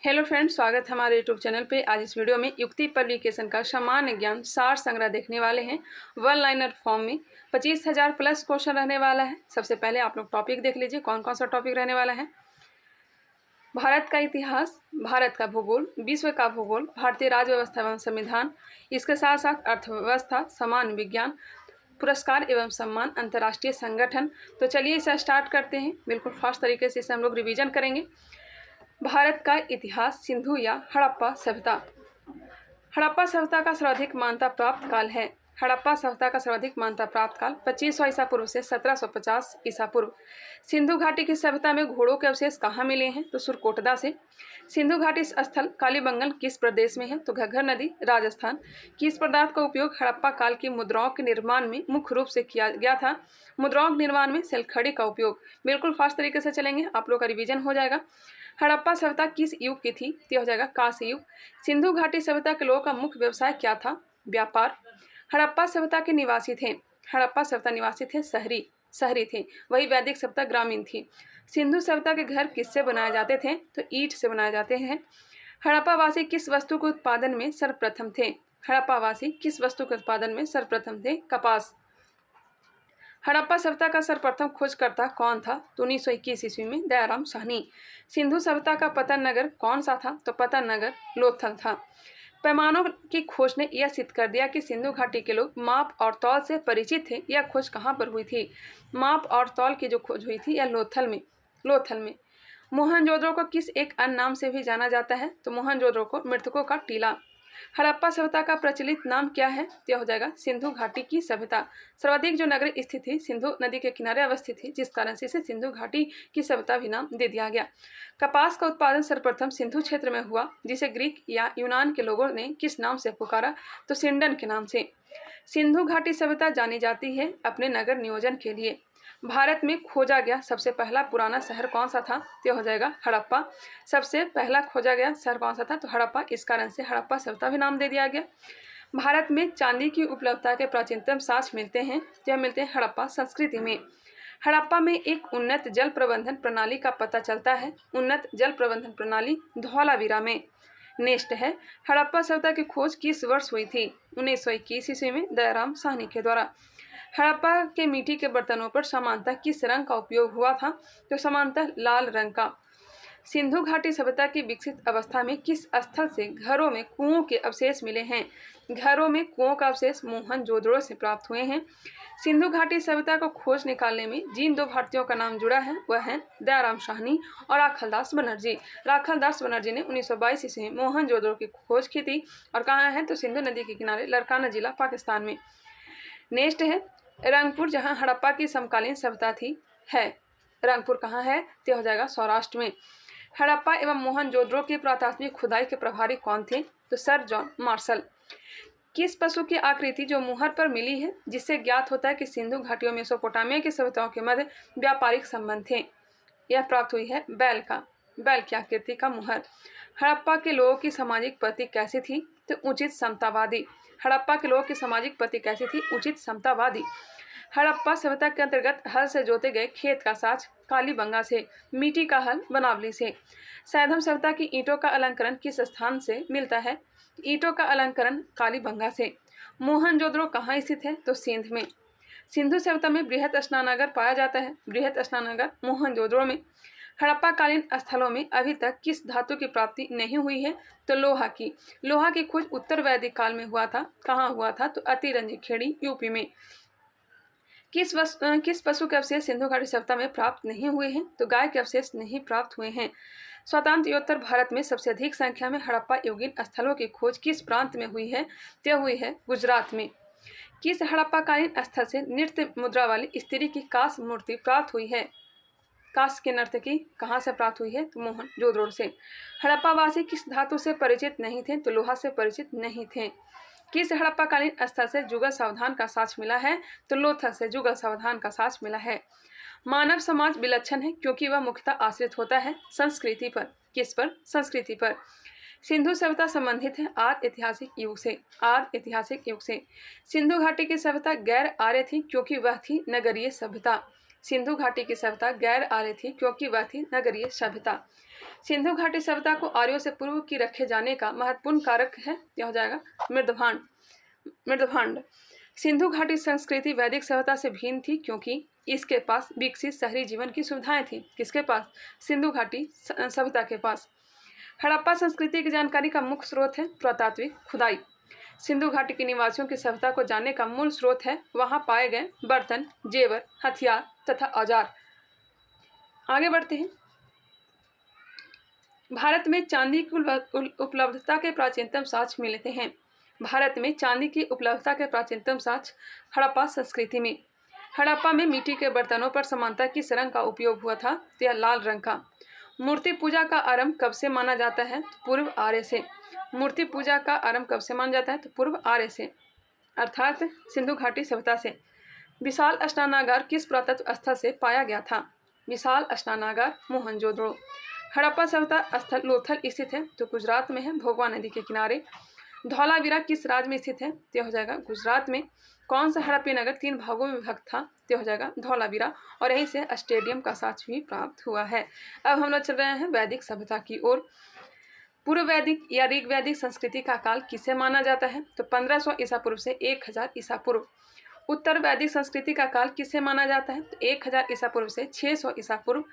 Hello friends, स्वागत है हमारे यूट्यूब चैनल पे। आज इस वीडियो में युक्ति पब्लिकेशन का सामान्य ज्ञान सार संग्रह देखने वाले हैं। वन लाइनर फॉर्म में 25,000 प्लस क्वेश्चन रहने वाला है। सबसे पहले आप लोग टॉपिक देख लीजिए, कौन कौन सा टॉपिक रहने वाला है। भारत का इतिहास, भारत का भूगोल, विश्व का भूगोल, भारतीय राज्य व्यवस्था एवं संविधान, इसके साथ साथ अर्थव्यवस्था, सामान्य विज्ञान, पुरस्कार एवं सम्मान, अंतर्राष्ट्रीय संगठन। तो चलिए इसे स्टार्ट करते हैं। बिल्कुल फास्ट तरीके से इसे हम लोग रिवीजन करेंगे। भारत का इतिहास, सिंधु या हड़प्पा सभ्यता। हड़प्पा सभ्यता का सर्वाधिक मान्यता प्राप्त काल है। हड़प्पा सभ्यता का सर्वाधिक मान्यता प्राप्त काल 2500 ईसा पूर्व से 1750 ईसा पूर्व। सिंधु घाटी की सभ्यता में घोड़ों के अवशेष कहाँ मिले हैं? तो सुरकोटदा से। सिंधु घाटी स्थल कालीबंगन किस प्रदेश में है? तो घग्गर नदी, राजस्थान। किस पदार्थ का उपयोग हड़प्पा काल की मुद्राओं के निर्माण में मुख्य रूप से किया गया था? मुद्राओं के निर्माण में सेलखड़ी का उपयोग। बिल्कुल फास्ट तरीके से चलेंगे, आप लोग का रिवीजन हो जाएगा। हड़प्पा सभ्यता किस युग की थी? तो हो जाएगा कांस्य युग। सिंधु घाटी सभ्यता के लोगों का मुख्य व्यवसाय क्या था? व्यापार। हड़प्पा सभ्यता के निवासी थे, हड़प्पा सभ्यता निवासी थे शहरी थे, वही वैदिक सभ्यता ग्रामीण थी। सिंधु सभ्यता के घर किससे बनाए जाते थे? तो ईंट से बनाए जाते हैं। हड़प्पा वासी किस वस्तु के उत्पादन में सर्वप्रथम थे? हड़प्पा वासी किस वस्तु के उत्पादन में सर्वप्रथम थे? कपास। हड़प्पा सभ्यता का सर्वप्रथम खोजकर्ता कौन था? तो 1921 ईस्वी में दयाराम साहनी। सिंधु सभ्यता का पतन नगर कौन सा था? तो पतन नगर लोथल था। पैमानों की खोज ने यह सिद्ध कर दिया कि सिंधु घाटी के लोग माप और तौल से परिचित थे। यह खोज कहाँ पर हुई थी? माप और तौल की जो खोज हुई थी यह लोथल में। मोहनजोदड़ो को किस एक अन्य नाम से भी जाना जाता है? तो मोहनजोदड़ो को मृतकों का टीला। हड़प्पा सभ्यता का प्रचलित नाम क्या है? यह हो जाएगा सिंधु घाटी की सभ्यता। सर्वाधिक जो नगर स्थित थी सिंधु नदी के किनारे अवस्थित थी, जिस कारण से इसे सिंधु घाटी की सभ्यता भी नाम दे दिया गया। कपास का उत्पादन सर्वप्रथम सिंधु क्षेत्र में हुआ, जिसे ग्रीक या यूनान के लोगों ने किस नाम से पुकारा? तो सिंडन के नाम से। सिंधु घाटी सभ्यता जानी जाती है अपने नगर नियोजन के लिए। भारत में खोजा गया सबसे पहला पुराना शहर कौन सा था? तो हो जाएगा हड़प्पा। सबसे पहला खोजा गया शहर कौन सा था? तो हड़प्पा। इस कारण से हड़प्पा सभ्यता भी नाम दे दिया गया। भारत में चांदी की उपलब्धता के प्राचीनतम साक्ष्य मिलते हैं, जो मिलते हैं हड़प्पा संस्कृति में। हड़प्पा में एक उन्नत जल प्रबंधन प्रणाली का पता चलता है। उन्नत जल प्रबंधन प्रणाली धौलावीरा में। नेक्स्ट है, हड़प्पा सभ्यता की खोज किस वर्ष हुई थी? 1921 ईस्वी में दयाराम साहनी के द्वारा। हड़प्पा के मिट्टी के बर्तनों पर सामान्यतः किस रंग का उपयोग हुआ था? तो सामान्यतः लाल रंग का। सिंधु घाटी सभ्यता की विकसित अवस्था में किस स्थल से घरों में कुओं के अवशेष मिले हैं? घरों में कुओं का अवशेष मोहनजोदड़ो से प्राप्त हुए हैं। सिंधु घाटी सभ्यता को खोज निकालने में जिन दो भारतीयों का नाम जुड़ा है वह है दयाराम साहनी और राखालदास बनर्जी। राखालदास बनर्जी ने 1922 ईस्वी में मोहनजोदड़ो की खोज की थी और कहाँ है? तो सिंधु नदी के किनारे लरकाना जिला पाकिस्तान में। नेक्स्ट है, रंगपुर जहां हड़प्पा की समकालीन सभ्यता थी है। रंगपुर कहाँ है? तो हो जाएगा सौराष्ट्र में। हड़प्पा एवं मोहनजोदड़ो की पुरातात्विक खुदाई के प्रभारी कौन थे? तो सर जॉन मार्शल। किस पशु की आकृति जो मुहर पर मिली है, जिससे ज्ञात होता है कि सिंधु घाटियों में मेसोपोटामिया की सभ्यताओं के मध्य व्यापारिक संबंध थे? यह प्राप्त हुई है बैल की आकृति का मुहर। हड़प्पा के लोगों की सामाजिक प्रति कैसी थी? तो उचित समतावादी। हड़प्पा के लोगों की सामाजिक प्रति कैसी थी? उचित समतावादी। हड़प्पा सभ्यता के अंतर्गत हल से जोते गए खेत का साज कालीबंगा से, मिट्टी का हल बनावली से। सैंधव सभ्यता की ईंटों का अलंकरण किस स्थान से मिलता है? ईंटों का अलंकरण कालीबंगा से। मोहनजोदड़ो कहाँ स्थित है? तो सिंध में। सिंधु सभ्यता में बृहत स्नानागार पाया जाता है। बृहत स्नानागार मोहनजोदड़ो में। हड़प्पा कालीन स्थलों में अभी तक किस धातु की प्राप्ति नहीं हुई है? तो लोहा की खोज उत्तर वैदिक काल में हुआ था। कहाँ हुआ था? तो अतिरंजी खेड़ी यूपी में। किस पशु के अवशेष सिंधु घाटी सभ्यता में प्राप्त नहीं हुए हैं? तो गाय के अवशेष नहीं प्राप्त हुए हैं। स्वतंत्रोत्तर भारत में सबसे अधिक संख्या में हड़प्पा युगीन स्थलों की खोज किस प्रांत में हुई है? तो हुई है गुजरात में। किस हड़प्पाकालीन स्थल से नृत्य मुद्रा वाली स्त्री की कांस्य मूर्ति प्राप्त हुई है? कांस्य के नर्तकी कहाँ से प्राप्त हुई है? तो मोहनजोदड़ो से। हड़प्पावासी किस धातु से परिचित नहीं थे? तो लोहा से परिचित नहीं थे। किस हड़प्पाकालीन स्थल से जुगल सावधान का साक्ष्य मिला है? तो लोथल से जुगल सावधान का साक्ष्य मिला है। मानव समाज विलक्षण है क्योंकि वह मुख्यतः आश्रित होता है संस्कृति पर। किस पर? संस्कृति पर। सिंधु सभ्यता संबंधित है आर्य ऐतिहासिक युग से। सिंधु घाटी की सभ्यता गैर आर्य थी क्योंकि वह थी नगरीय सभ्यता। सिंधु घाटी की सभ्यता गैर आर्य थी क्योंकि वह थी नगरीय सभ्यता। सिंधु घाटी सभ्यता को आर्यों से पूर्व की रखे जाने का महत्वपूर्ण कारक है, यह हो जाएगा मृदभांड। सिंधु घाटी संस्कृति वैदिक सभ्यता से भिन्न थी क्योंकि इसके पास विकसित शहरी जीवन की सुविधाएं थी। किसके पास? सिंधु घाटी सभ्यता के पास। हड़प्पा संस्कृति की जानकारी का मुख्य स्रोत है पुरातात्विक खुदाई। सिंधु घाटी के निवासियों की सभ्यता को जानने का मूल स्रोत है वहां पाए गए बर्तन, जेवर, हथियार तथा औजार। आगे बढ़ते हैं। भारत में चांदी की उपलब्धता के प्राचीनतम साक्ष्य मिलते हैं। भारत में चांदी की उपलब्धता के प्राचीनतम साक्ष्य हड़प्पा संस्कृति में। हड़प्पा में मिट्टी के बर्तनों पर समानता किस रंग का उपयोग हुआ था? यह लाल रंग का। मूर्ति पूजा का आरंभ कब से माना जाता है? पूर्व आर्य से। मूर्ति पूजा का आरंभ कब से माना जाता है? तो पूर्व आर्य से, अर्थात सिंधु घाटी सभ्यता से। विशाल स्नानागार किस पुरातत्व स्थल से पाया गया था? विशाल स्नानागार मोहनजोदड़ो। हड़प्पा सभ्यता स्थल लोथल स्थित है, तो गुजरात में है, भोगवा नदी के किनारे। धौलावीरा किस राज्य में स्थित है? तो हो जाएगा गुजरात में। कौन सा हड़प्पी नगर 3 भागों में विभक्त था? तो हो जाएगा धौलावीरा, और यहीं से स्टेडियम का साक्ष्य भी प्राप्त हुआ है। अब हम लोग चल रहे हैं वैदिक सभ्यता की ओर। पूर्व वैदिक या ऋग वैदिक संस्कृति का काल किसे माना जाता है? तो 1500 ईसा पूर्व से 1000 ईसा पूर्व। उत्तर वैदिक संस्कृति का काल किसे माना जाता है? तो 1000 ईसा पूर्व से 600 ईसा पूर्व।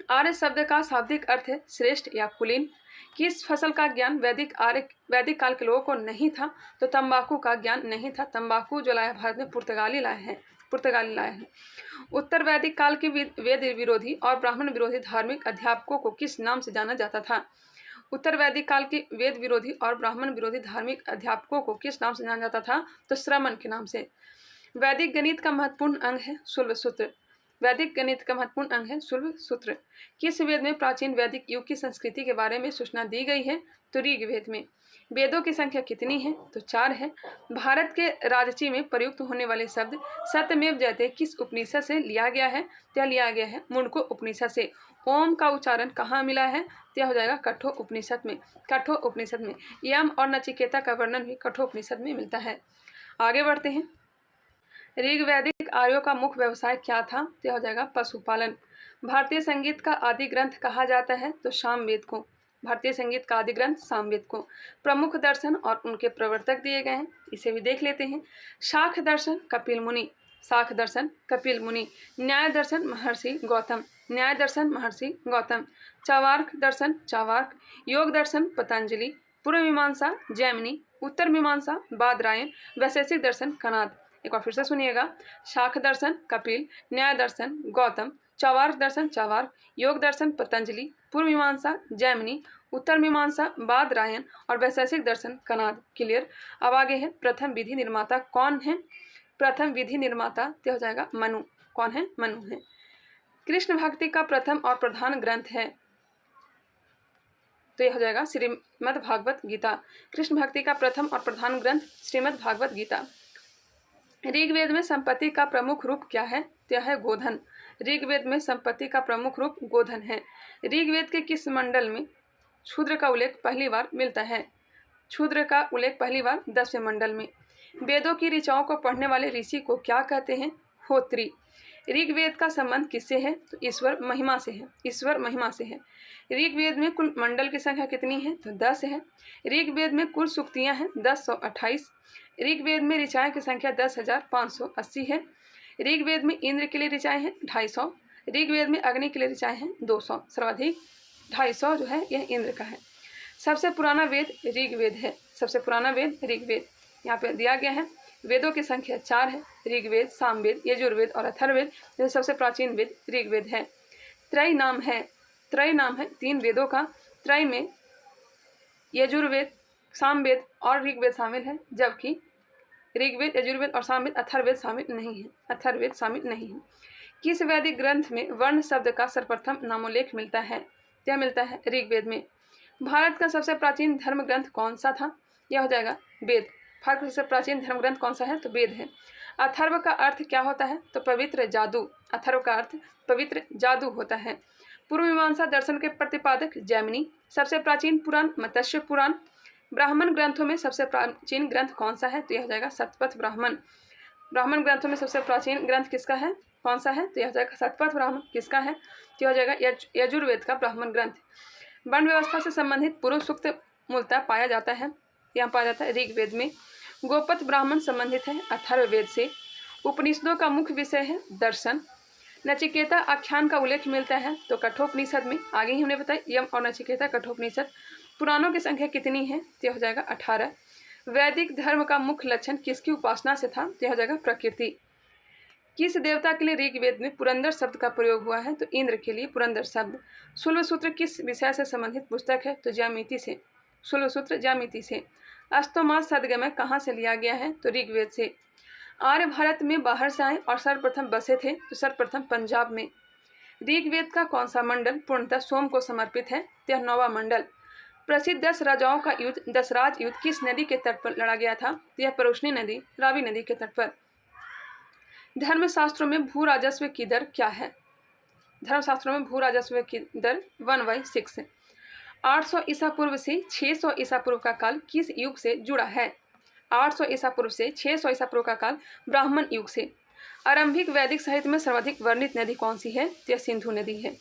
आर्य शब्द का शाब्दिक अर्थ है श्रेष्ठ या कुलीन। किस फसल का ज्ञान वैदिक काल के लोगों को नहीं था? तो तंबाकू का ज्ञान नहीं था। तंबाकू जो लाया भारत में पुर्तगाली लाए हैं। उत्तर वैदिक काल के वेद विरोधी और ब्राह्मण विरोधी धार्मिक अध्यापकों को किस नाम से जाना जाता था? उत्तर वैदिक काल के वेद विरोधी और ब्राह्मण विरोधी धार्मिक अध्यापकों को किस नाम से जाना जाता था? तो श्रमण के नाम से। वैदिक गणित का महत्वपूर्ण अंग है शुल्ब सूत्र। वैदिक गणित का महत्वपूर्ण अंग है शुल्ब सूत्र। किस वेद में प्राचीन वैदिक युग की संस्कृति के बारे में सूचना दी गई है? तो ऋग वेद में। वेदों की संख्या कितनी है? तो 4 है। भारत के राजची में प्रयुक्त होने वाले शब्द सत्यमेव जयते किस उपनिषद से लिया गया है? तो लिया गया है मुंडको उपनिषद से। ओम का उच्चारण कहाँ मिला है? तो हो जाएगा कठोर उपनिषद में। कठोर उपनिषद में। यम और नचिकेता का वर्णन भी कठोर उपनिषद में मिलता है। आगे बढ़ते हैं। ऋग वैदिक आर्यों का मुख्य व्यवसाय क्या था? तो हो जाएगा पशुपालन। भारतीय संगीत का आदि ग्रंथ कहा जाता है? तो सामवेद को। भारतीय संगीत का आदि ग्रंथ सामवेद को। प्रमुख दर्शन और उनके प्रवर्तक दिए गए हैं, इसे भी देख लेते हैं। शाख दर्शन कपिल मुनि। शाख दर्शन कपिल मुनि। न्याय दर्शन महर्षि गौतम। न्याय दर्शन महर्षि गौतम। चवार्क दर्शन चावार्क। योग दर्शन पतंजलि। पूर्व मीमांसा जैमिनी। उत्तर मीमांसा बादरायण। वैशेषिक दर्शन कनाद। एक बार फिर से सुनिएगा। शाख दर्शन कपिल, न्याय दर्शन गौतम, चवार्क दर्शन चावार्क, योग दर्शन पतंजलि, पूर्व मीमांसा जैमिनी, उत्तर मीमांसा बादरायण और वैशेषिक दर्शन कनाद। क्लियर। अब आगे है प्रथम विधि निर्माता कौन है? प्रथम विधि निर्माता तो हो जाएगा मनु। कौन है? मनु है। कृष्ण भक्ति का प्रथम और प्रधान ग्रंथ है, तो यह हो जाएगा श्रीमद् भागवत गीता। कृष्ण भक्ति का प्रथम और प्रधान ग्रंथ श्रीमद् भागवत गीता। ऋग्वेद में संपत्ति का प्रमुख रूप क्या है? तो यह है गोधन। ऋग्वेद में संपत्ति का प्रमुख रूप गोधन है। ऋग्वेद के किस मंडल में क्षुद्र का उल्लेख पहली बार मिलता है? क्षुद्र का उल्लेख पहली बार 10वें मंडल में। वेदों की ऋचाओं को पढ़ने वाले ऋषि को क्या कहते हैं? होत्री। ऋग्वेद का संबंध किससे है? तो ईश्वर महिमा से है। ईश्वर महिमा से है। ऋग्वेद में कुल मंडल की संख्या कितनी है? तो 10 है। ऋग्वेद में कुल सूक्तियां हैं 1028। ऋग्वेद में ऋचाएं की संख्या 10,580 है। ऋग्वेद में इंद्र के लिए ऋचाएं हैं 250। ऋग्वेद में अग्नि के लिए ऋचाएं हैं 200। सर्वाधिक 250 जो है यह इंद्र का है। सबसे पुराना वेद ऋग्वेद है। सबसे पुराना वेद ऋग्वेद। यहाँ पे दिया गया है। वेदों की संख्या 4 है। ऋग्वेद, सामवेद, यजुर्वेद और अथर्ववेद। जैसे सबसे प्राचीन वेद ऋग्वेद है। त्रय नाम है 3 वेदों का। त्रय में यजुर्वेद, सामवेद और ऋग्वेद शामिल है, जबकि ऋग्वेद, यजुर्वेद और सामवेद अथर्ववेद शामिल नहीं है। किस वैदिक ग्रंथ में वर्ण शब्द का सर्वप्रथम नामोल्लेख मिलता है? यह मिलता है ऋग्वेद में। भारत का सबसे प्राचीन धर्म ग्रंथ कौन सा था? यह हो जाएगा वेद। भारत का सबसे प्राचीन धर्म ग्रंथ कौन सा है? तो वेद है। अथर्व का अर्थ क्या होता है? तो पवित्र जादू। अथर्व का अर्थ पवित्र जादू होता है। पूर्व मीमांसा दर्शन के प्रतिपादक जैमिनी। सबसे प्राचीन पुराण मत्स्य पुराण। ब्राह्मण ग्रंथों में सबसे प्राचीन ग्रंथ कौन सा है? तो यह हो जाएगा शतपथ ब्राह्मण। ब्राह्मण ग्रंथों में सबसे प्राचीन ग्रंथ किसका है? कौन सा है? तो यह हो जाएगा शतपथ ब्राह्मण। किसका है? तो यह हो जाएगा यजुर्वेद का ब्राह्मण ग्रंथ। वर्ण व्यवस्था से संबंधित पुरुष सूक्त मूलतः पाया जाता है, यहाँ पाया जाता है ऋग्वेद में। गोपथ ब्राह्मण संबंधित है अथर्ववेद से। उपनिषदों का मुख्य विषय है दर्शन। नचिकेता आख्यान का उल्लेख मिलता है तो कठोपनिषद में। आगे ही हमने बताया यम और नचिकेता कठोपनिषद। पुराणों की संख्या कितनी है? तो हो जाएगा 18। वैदिक धर्म का मुख्य लक्षण किसकी उपासना से था? तो हो जाएगा प्रकृति। किस देवता के लिए ऋग्वेद में पुरंदर शब्द का प्रयोग हुआ है? तो इंद्र के लिए पुरंदर शब्द। शुल्ब सूत्र किस विषय से संबंधित पुस्तक है? तो ज्यामिति से। शुल्ब सूत्र ज्यामिति से। अस्तोमा सदगमय कहाँ से लिया गया है? तो ऋग्वेद से। आर्य भारत में बाहर से आए और सर्वप्रथम बसे थे? तो सर्वप्रथम पंजाब में। ऋग्वेद का कौन सा मंडल पूर्णतः सोम को समर्पित है? तो यह 9वां मंडल। प्रसिद्ध 10 राजाओं का युद्ध दशराज युद्ध किस नदी के तट पर लड़ा गया था? तो यह परोशनी नदी, रावी नदी के तट पर। धर्मशास्त्रों में भू राजस्व की दर क्या है? धर्मशास्त्रों में भू राजस्व की दर 1/6। 800 ईसा पूर्व से 600 ईसा पूर्व का काल किस युग से जुड़ा है? 800 ईसा पूर्व से 600 ईसा पूर्व का काल ब्राह्मण युग से। आरंभिक वैदिक साहित्य में सर्वाधिक वर्णित नदी कौन सी है? यह सिंधु नदी है।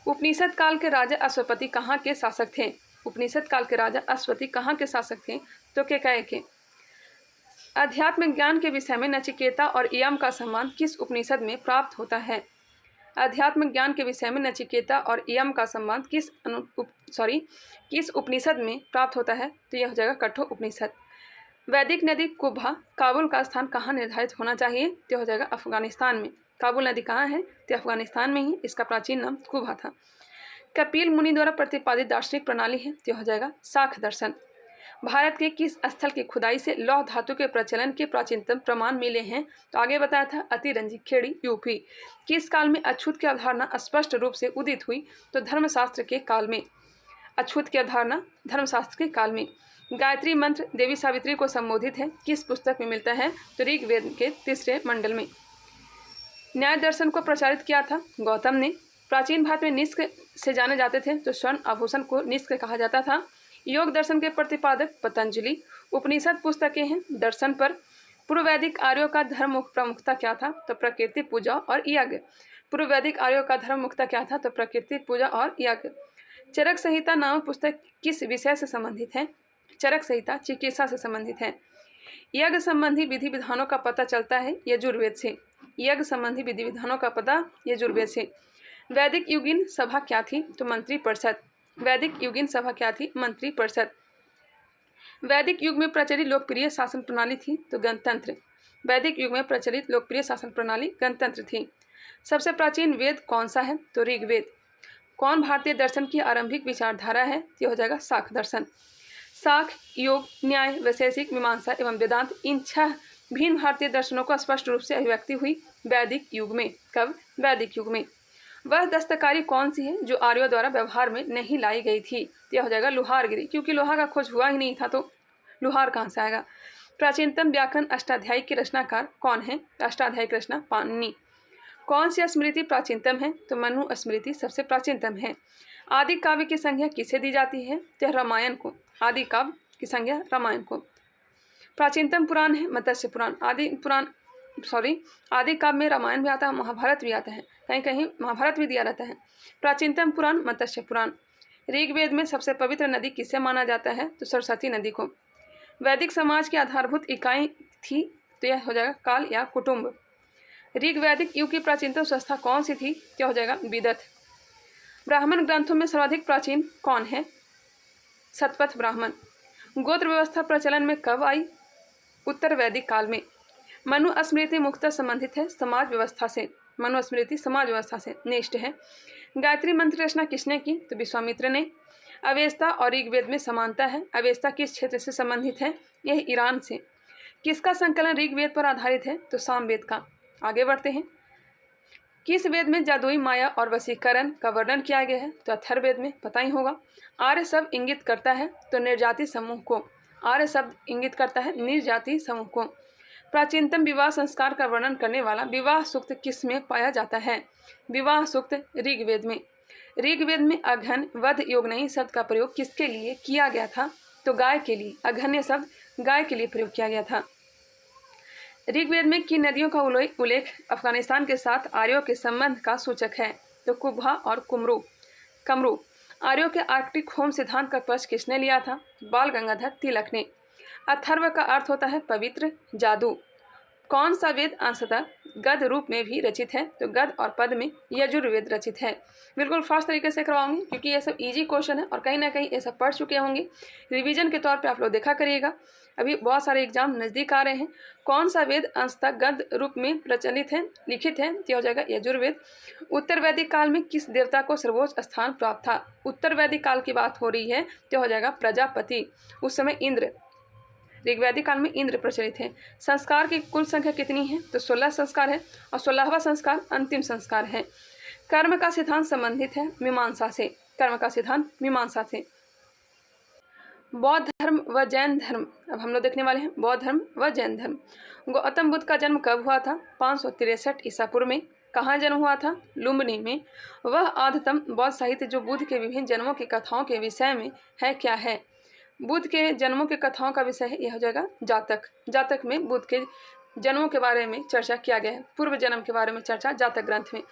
उपनिषद काल के राजा अश्वपति कहाँ के शासक थे? उपनिषद काल के राजा अश्वपति कहाँ के शासक थे? तो केकय के। अध्यात्म ज्ञान के विषय में नचिकेता और यम का सम्मान किस उपनिषद में प्राप्त होता है? अध्यात्म ज्ञान के विषय में नचिकेता और यम का सम्मान किस उपनिषद में प्राप्त होता है? तो यह हो जाएगा कठोर उपनिषद। वैदिक नदी कुब्बा काबुल का स्थान कहाँ निर्धारित होना चाहिए? तो हो जाएगा अफगानिस्तान में। काबुल नदी कहाँ है? तो अफगानिस्तान में ही। इसका प्राचीन नाम कुब्बा था। कपिल मुनि द्वारा प्रतिपादित दार्शनिक प्रणाली है? तो हो जाएगा शाख दर्शन। भारत के किस स्थल की खुदाई से लौह धातु के प्रचलन के प्राचीनतम प्रमाण मिले हैं? तो आगे बताया था अतिरंजी खेड़ी यूपी। किस काल में अछूत की अवधारणा स्पष्ट रूप से उदित हुई? तो धर्मशास्त्र के काल में। अछूत की अवधारणा धर्मशास्त्र के काल में। गायत्री मंत्र देवी सावित्री को संबोधित है किस पुस्तक में मिलता है? तो ऋग्वेद के 3 मंडल में। न्याय दर्शन को प्रचारित किया था गौतम ने। प्राचीन भारत में निष्क से जाने जाते थे तो स्वर्ण आभूषण को निष्क कहा जाता था। योग दर्शन के प्रतिपादक पतंजलि। उपनिषद पुस्तकें हैं दर्शन पर। पूर्व वैदिक आर्यों का धर्म प्रमुखता क्या था? तो प्रकृति पूजा और यज्ञ। पूर्व वैदिक आर्यों का धर्म मुख्यता क्या था? तो प्रकृति पूजा और यज्ञ। चरक संहिता नामक पुस्तक किस विषय से संबंधित है? चरक संहिता चिकित्सा से संबंधित है। यज्ञ संबंधी विधि विधानों का पता चलता है यजुर्वेद से। यज्ञ संबंधी विधि विधानों का पता यजुर्वेद से। वैदिक युगीन सभा क्या थी? तो मंत्री परिषद। वैदिक युगीन सभा क्या थी? मंत्री परिषद। वैदिक युग में प्रचलित लोकप्रिय शासन प्रणाली थी? तो गणतंत्र। वैदिक युग में प्रचलित लोकप्रिय शासन प्रणाली गणतंत्र थी। सबसे प्राचीन वेद कौन सा है? तो ऋग्वेद। कौन भारतीय दर्शन की आरंभिक विचारधारा है? यह हो जाएगा शाख दर्शन। शाख, योग, न्याय, वैशेषिक, मीमांसा एवं वेदांत इन 6 भिन्न भारतीय दर्शनों को स्पष्ट रूप से अभिव्यक्ति हुई वैदिक युग में। कब? वैदिक युग में। वह दस्तकारी कौन सी है जो आर्यों द्वारा व्यवहार में नहीं लाई गई थी? यह हो जाएगा लुहारगिरी, क्योंकि लोहा का खोज हुआ ही नहीं था तो लुहार कहाँ से आएगा। प्राचीनतम व्याकरण अष्टाध्यायी की रचनाकार कौन है? अष्टाध्यायी की रचना पाणिनि। कौन सी स्मृति प्राचीनतम है? तो मनु स्मृति सबसे प्राचीनतम है। आदि काव्य की संज्ञा किसे दी जाती है? तो रामायण को। आदि काव्य की संज्ञा रामायण को। प्राचीनतम पुराण है मत्स्य पुराण। आदि काव्य में रामायण भी आता है, महाभारत भी आता है, कहीं कहीं महाभारत भी दिया रहता है। प्राचीनतम पुराण मत्स्य पुराण। ऋग्वेद में सबसे पवित्र नदी किसे माना जाता है? तो सरस्वती नदी को। वैदिक समाज की आधारभूत इकाई थी? तो यह हो जाएगा काल या कुटुंब। ऋग्वैदिक युग की प्राचीनतम संस्था कौन सी थी? क्या हो जाएगा? विदथ। ब्राह्मण ग्रंथों में सर्वाधिक प्राचीन कौन है? शतपथ ब्राह्मण। गोत्र व्यवस्था प्रचलन में कब आई? उत्तर वैदिक काल में। मनु स्मृति मुख्यतः संबंधित है समाज व्यवस्था से। मनु स्मृति समाज व्यवस्था से निष्ठ है। गायत्री मंत्र रचना किसने की? तो विश्वामित्र ने। अवेस्ता और ऋग्वेद में समानता है। अवेस्ता किस क्षेत्र से संबंधित है? यह ईरान से। किसका संकलन ऋग्वेद पर आधारित है? तो सामवेद का। आगे बढ़ते हैं। किस वेद में जादुई माया और वशीकरण का वर्णन किया गया है? तो अथर्ववेद में। पता ही होगा। आर्य शब्द इंगित करता है तो निर्जाति समूह को। आर्य शब्द इंगित करता है निर्जाति समूह को। प्राचीनतम विवाह संस्कार का वर्णन करने वाला विवाह सूक्त किस में पाया जाता है? विवाह सूक्त ऋग्वेद में। ऋग्वेद में अघन वध योगनयी शब्द का प्रयोग किसके लिए किया गया था? तो गाय के लिए। अघन्य शब्द गाय के लिए प्रयोग किया गया था। ऋग्वेद में किन नदियों का उल्लेख अफगानिस्तान के साथ आर्यों के संबंध का सूचक है? तो कुब्हा और कमरू। आर्यों के आर्कटिक होम सिद्धांत का स्पर्श किसने लिया था? बाल गंगाधर तिलक ने। अथर्व का अर्थ होता है पवित्र, जादू। कौन सा वेद अंशतः गद्य रूप में भी रचित है? तो गद्य और पद में यजुर्वेद रचित है। बिल्कुल फास्ट तरीके से करवाऊंगी क्योंकि ये सब इजी क्वेश्चन है और कहीं ना कहीं ये सब पढ़ चुके होंगे। रिवीजन के तौर पे आप लोग देखा करिएगा, अभी बहुत सारे एग्जाम नज़दीक आ रहे हैं। कौन सा वेद अंशतः गद्य रूप में प्रचलित है, लिखित है? तो हो जाएगा यजुर्वेद। उत्तर वैदिक काल में किस देवता को सर्वोच्च स्थान प्राप्त था? उत्तर वैदिक काल की बात हो रही है तो हो जाएगा प्रजापति, उस समय इंद्र। ऋग्वैदिक काल में इंद्र प्रचलित है। संस्कार की कुल संख्या कितनी है? तो 16 संस्कार है और 16वां संस्कार अंतिम संस्कार है। कर्म का सिद्धांत संबंधित है मीमांसा से। कर्म का सिद्धांत मीमांसा से। बौद्ध धर्म व जैन धर्म, अब हम लोग देखने वाले हैं बौद्ध धर्म व जैन धर्म। गौतम बुद्ध का जन्म कब हुआ था? 563 ईसा पूर्व में। कहाँ जन्म हुआ था? लुम्बिनी में। वह आद्यतम बौद्ध साहित्य जो बुद्ध के विभिन्न जन्मों की कथाओं के विषय में है क्या है? बुद्ध के जन्मों के कथाओं का विषय है, यह हो जाएगा जातक। जातक में बुद्ध के जन्मों के बारे में चर्चा किया गया है, पूर्व जन्म के बारे में चर्चा जातक ग्रंथ में।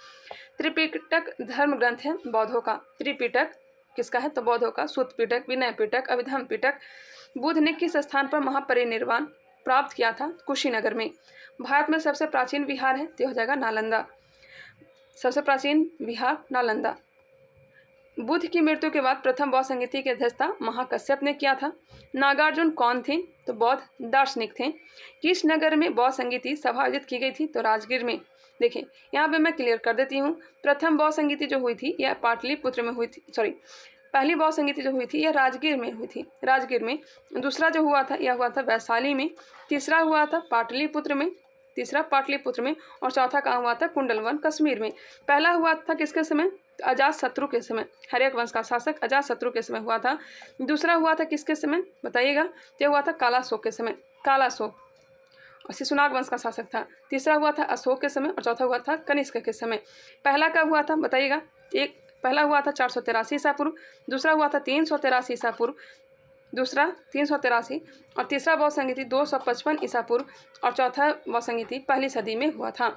त्रिपिटक धर्म ग्रंथ है बौद्धों का। त्रिपिटक किसका है? तो बौद्धों का। सूत पिटक, विनय पिटक, अभिधम पिटक। बुद्ध ने किस स्थान पर महापरिनिर्वाण प्राप्त किया था? कुशीनगर में। भारत में सबसे प्राचीन विहार है तो हो जाएगा नालंदा। सबसे प्राचीन विहार नालंदा। बुद्ध की मृत्यु के बाद प्रथम बौद्ध संगीति की अध्यक्षता महाकश्यप ने किया था। नागार्जुन कौन थे? तो बौद्ध दार्शनिक थे। किस नगर में बौद्ध संगीति सभा आयोजित की गई थी? तो राजगीर में। देखिए यहाँ पे मैं क्लियर कर देती हूँ, प्रथम बौद्ध संगीति जो हुई थी यह पाटलिपुत्र में हुई थी, पहली बौद्ध संगीति जो हुई थी यह राजगीर में हुई थी, राजगीर में। दूसरा जो हुआ था यह हुआ था वैशाली में। तीसरा हुआ था पाटलिपुत्र में, और चौथा कहाँ हुआ था? कुंडलवन कश्मीर में। पहला हुआ था किसके समय? अजात शत्रु के समय, हर्यक वंश का शासक अजात शत्रु के समय हुआ था। दूसरा हुआ था किसके समय बताइएगा? यह हुआ था कालाशोक के समय, कालाशोक, और शिशुनाग वंश का शासक था। तीसरा हुआ था अशोक के समय और चौथा हुआ था कनिष्क के समय। पहला कब हुआ था बताइएगा? पहला हुआ था 483 ईसा पूर्व, दूसरा हुआ था 383 ईसा पूर्व, दूसरा 383, और तीसरा बौद्ध संगीति 255 ईसा पूर्व, और चौथा बौद्ध संगीति पहली सदी में हुआ था।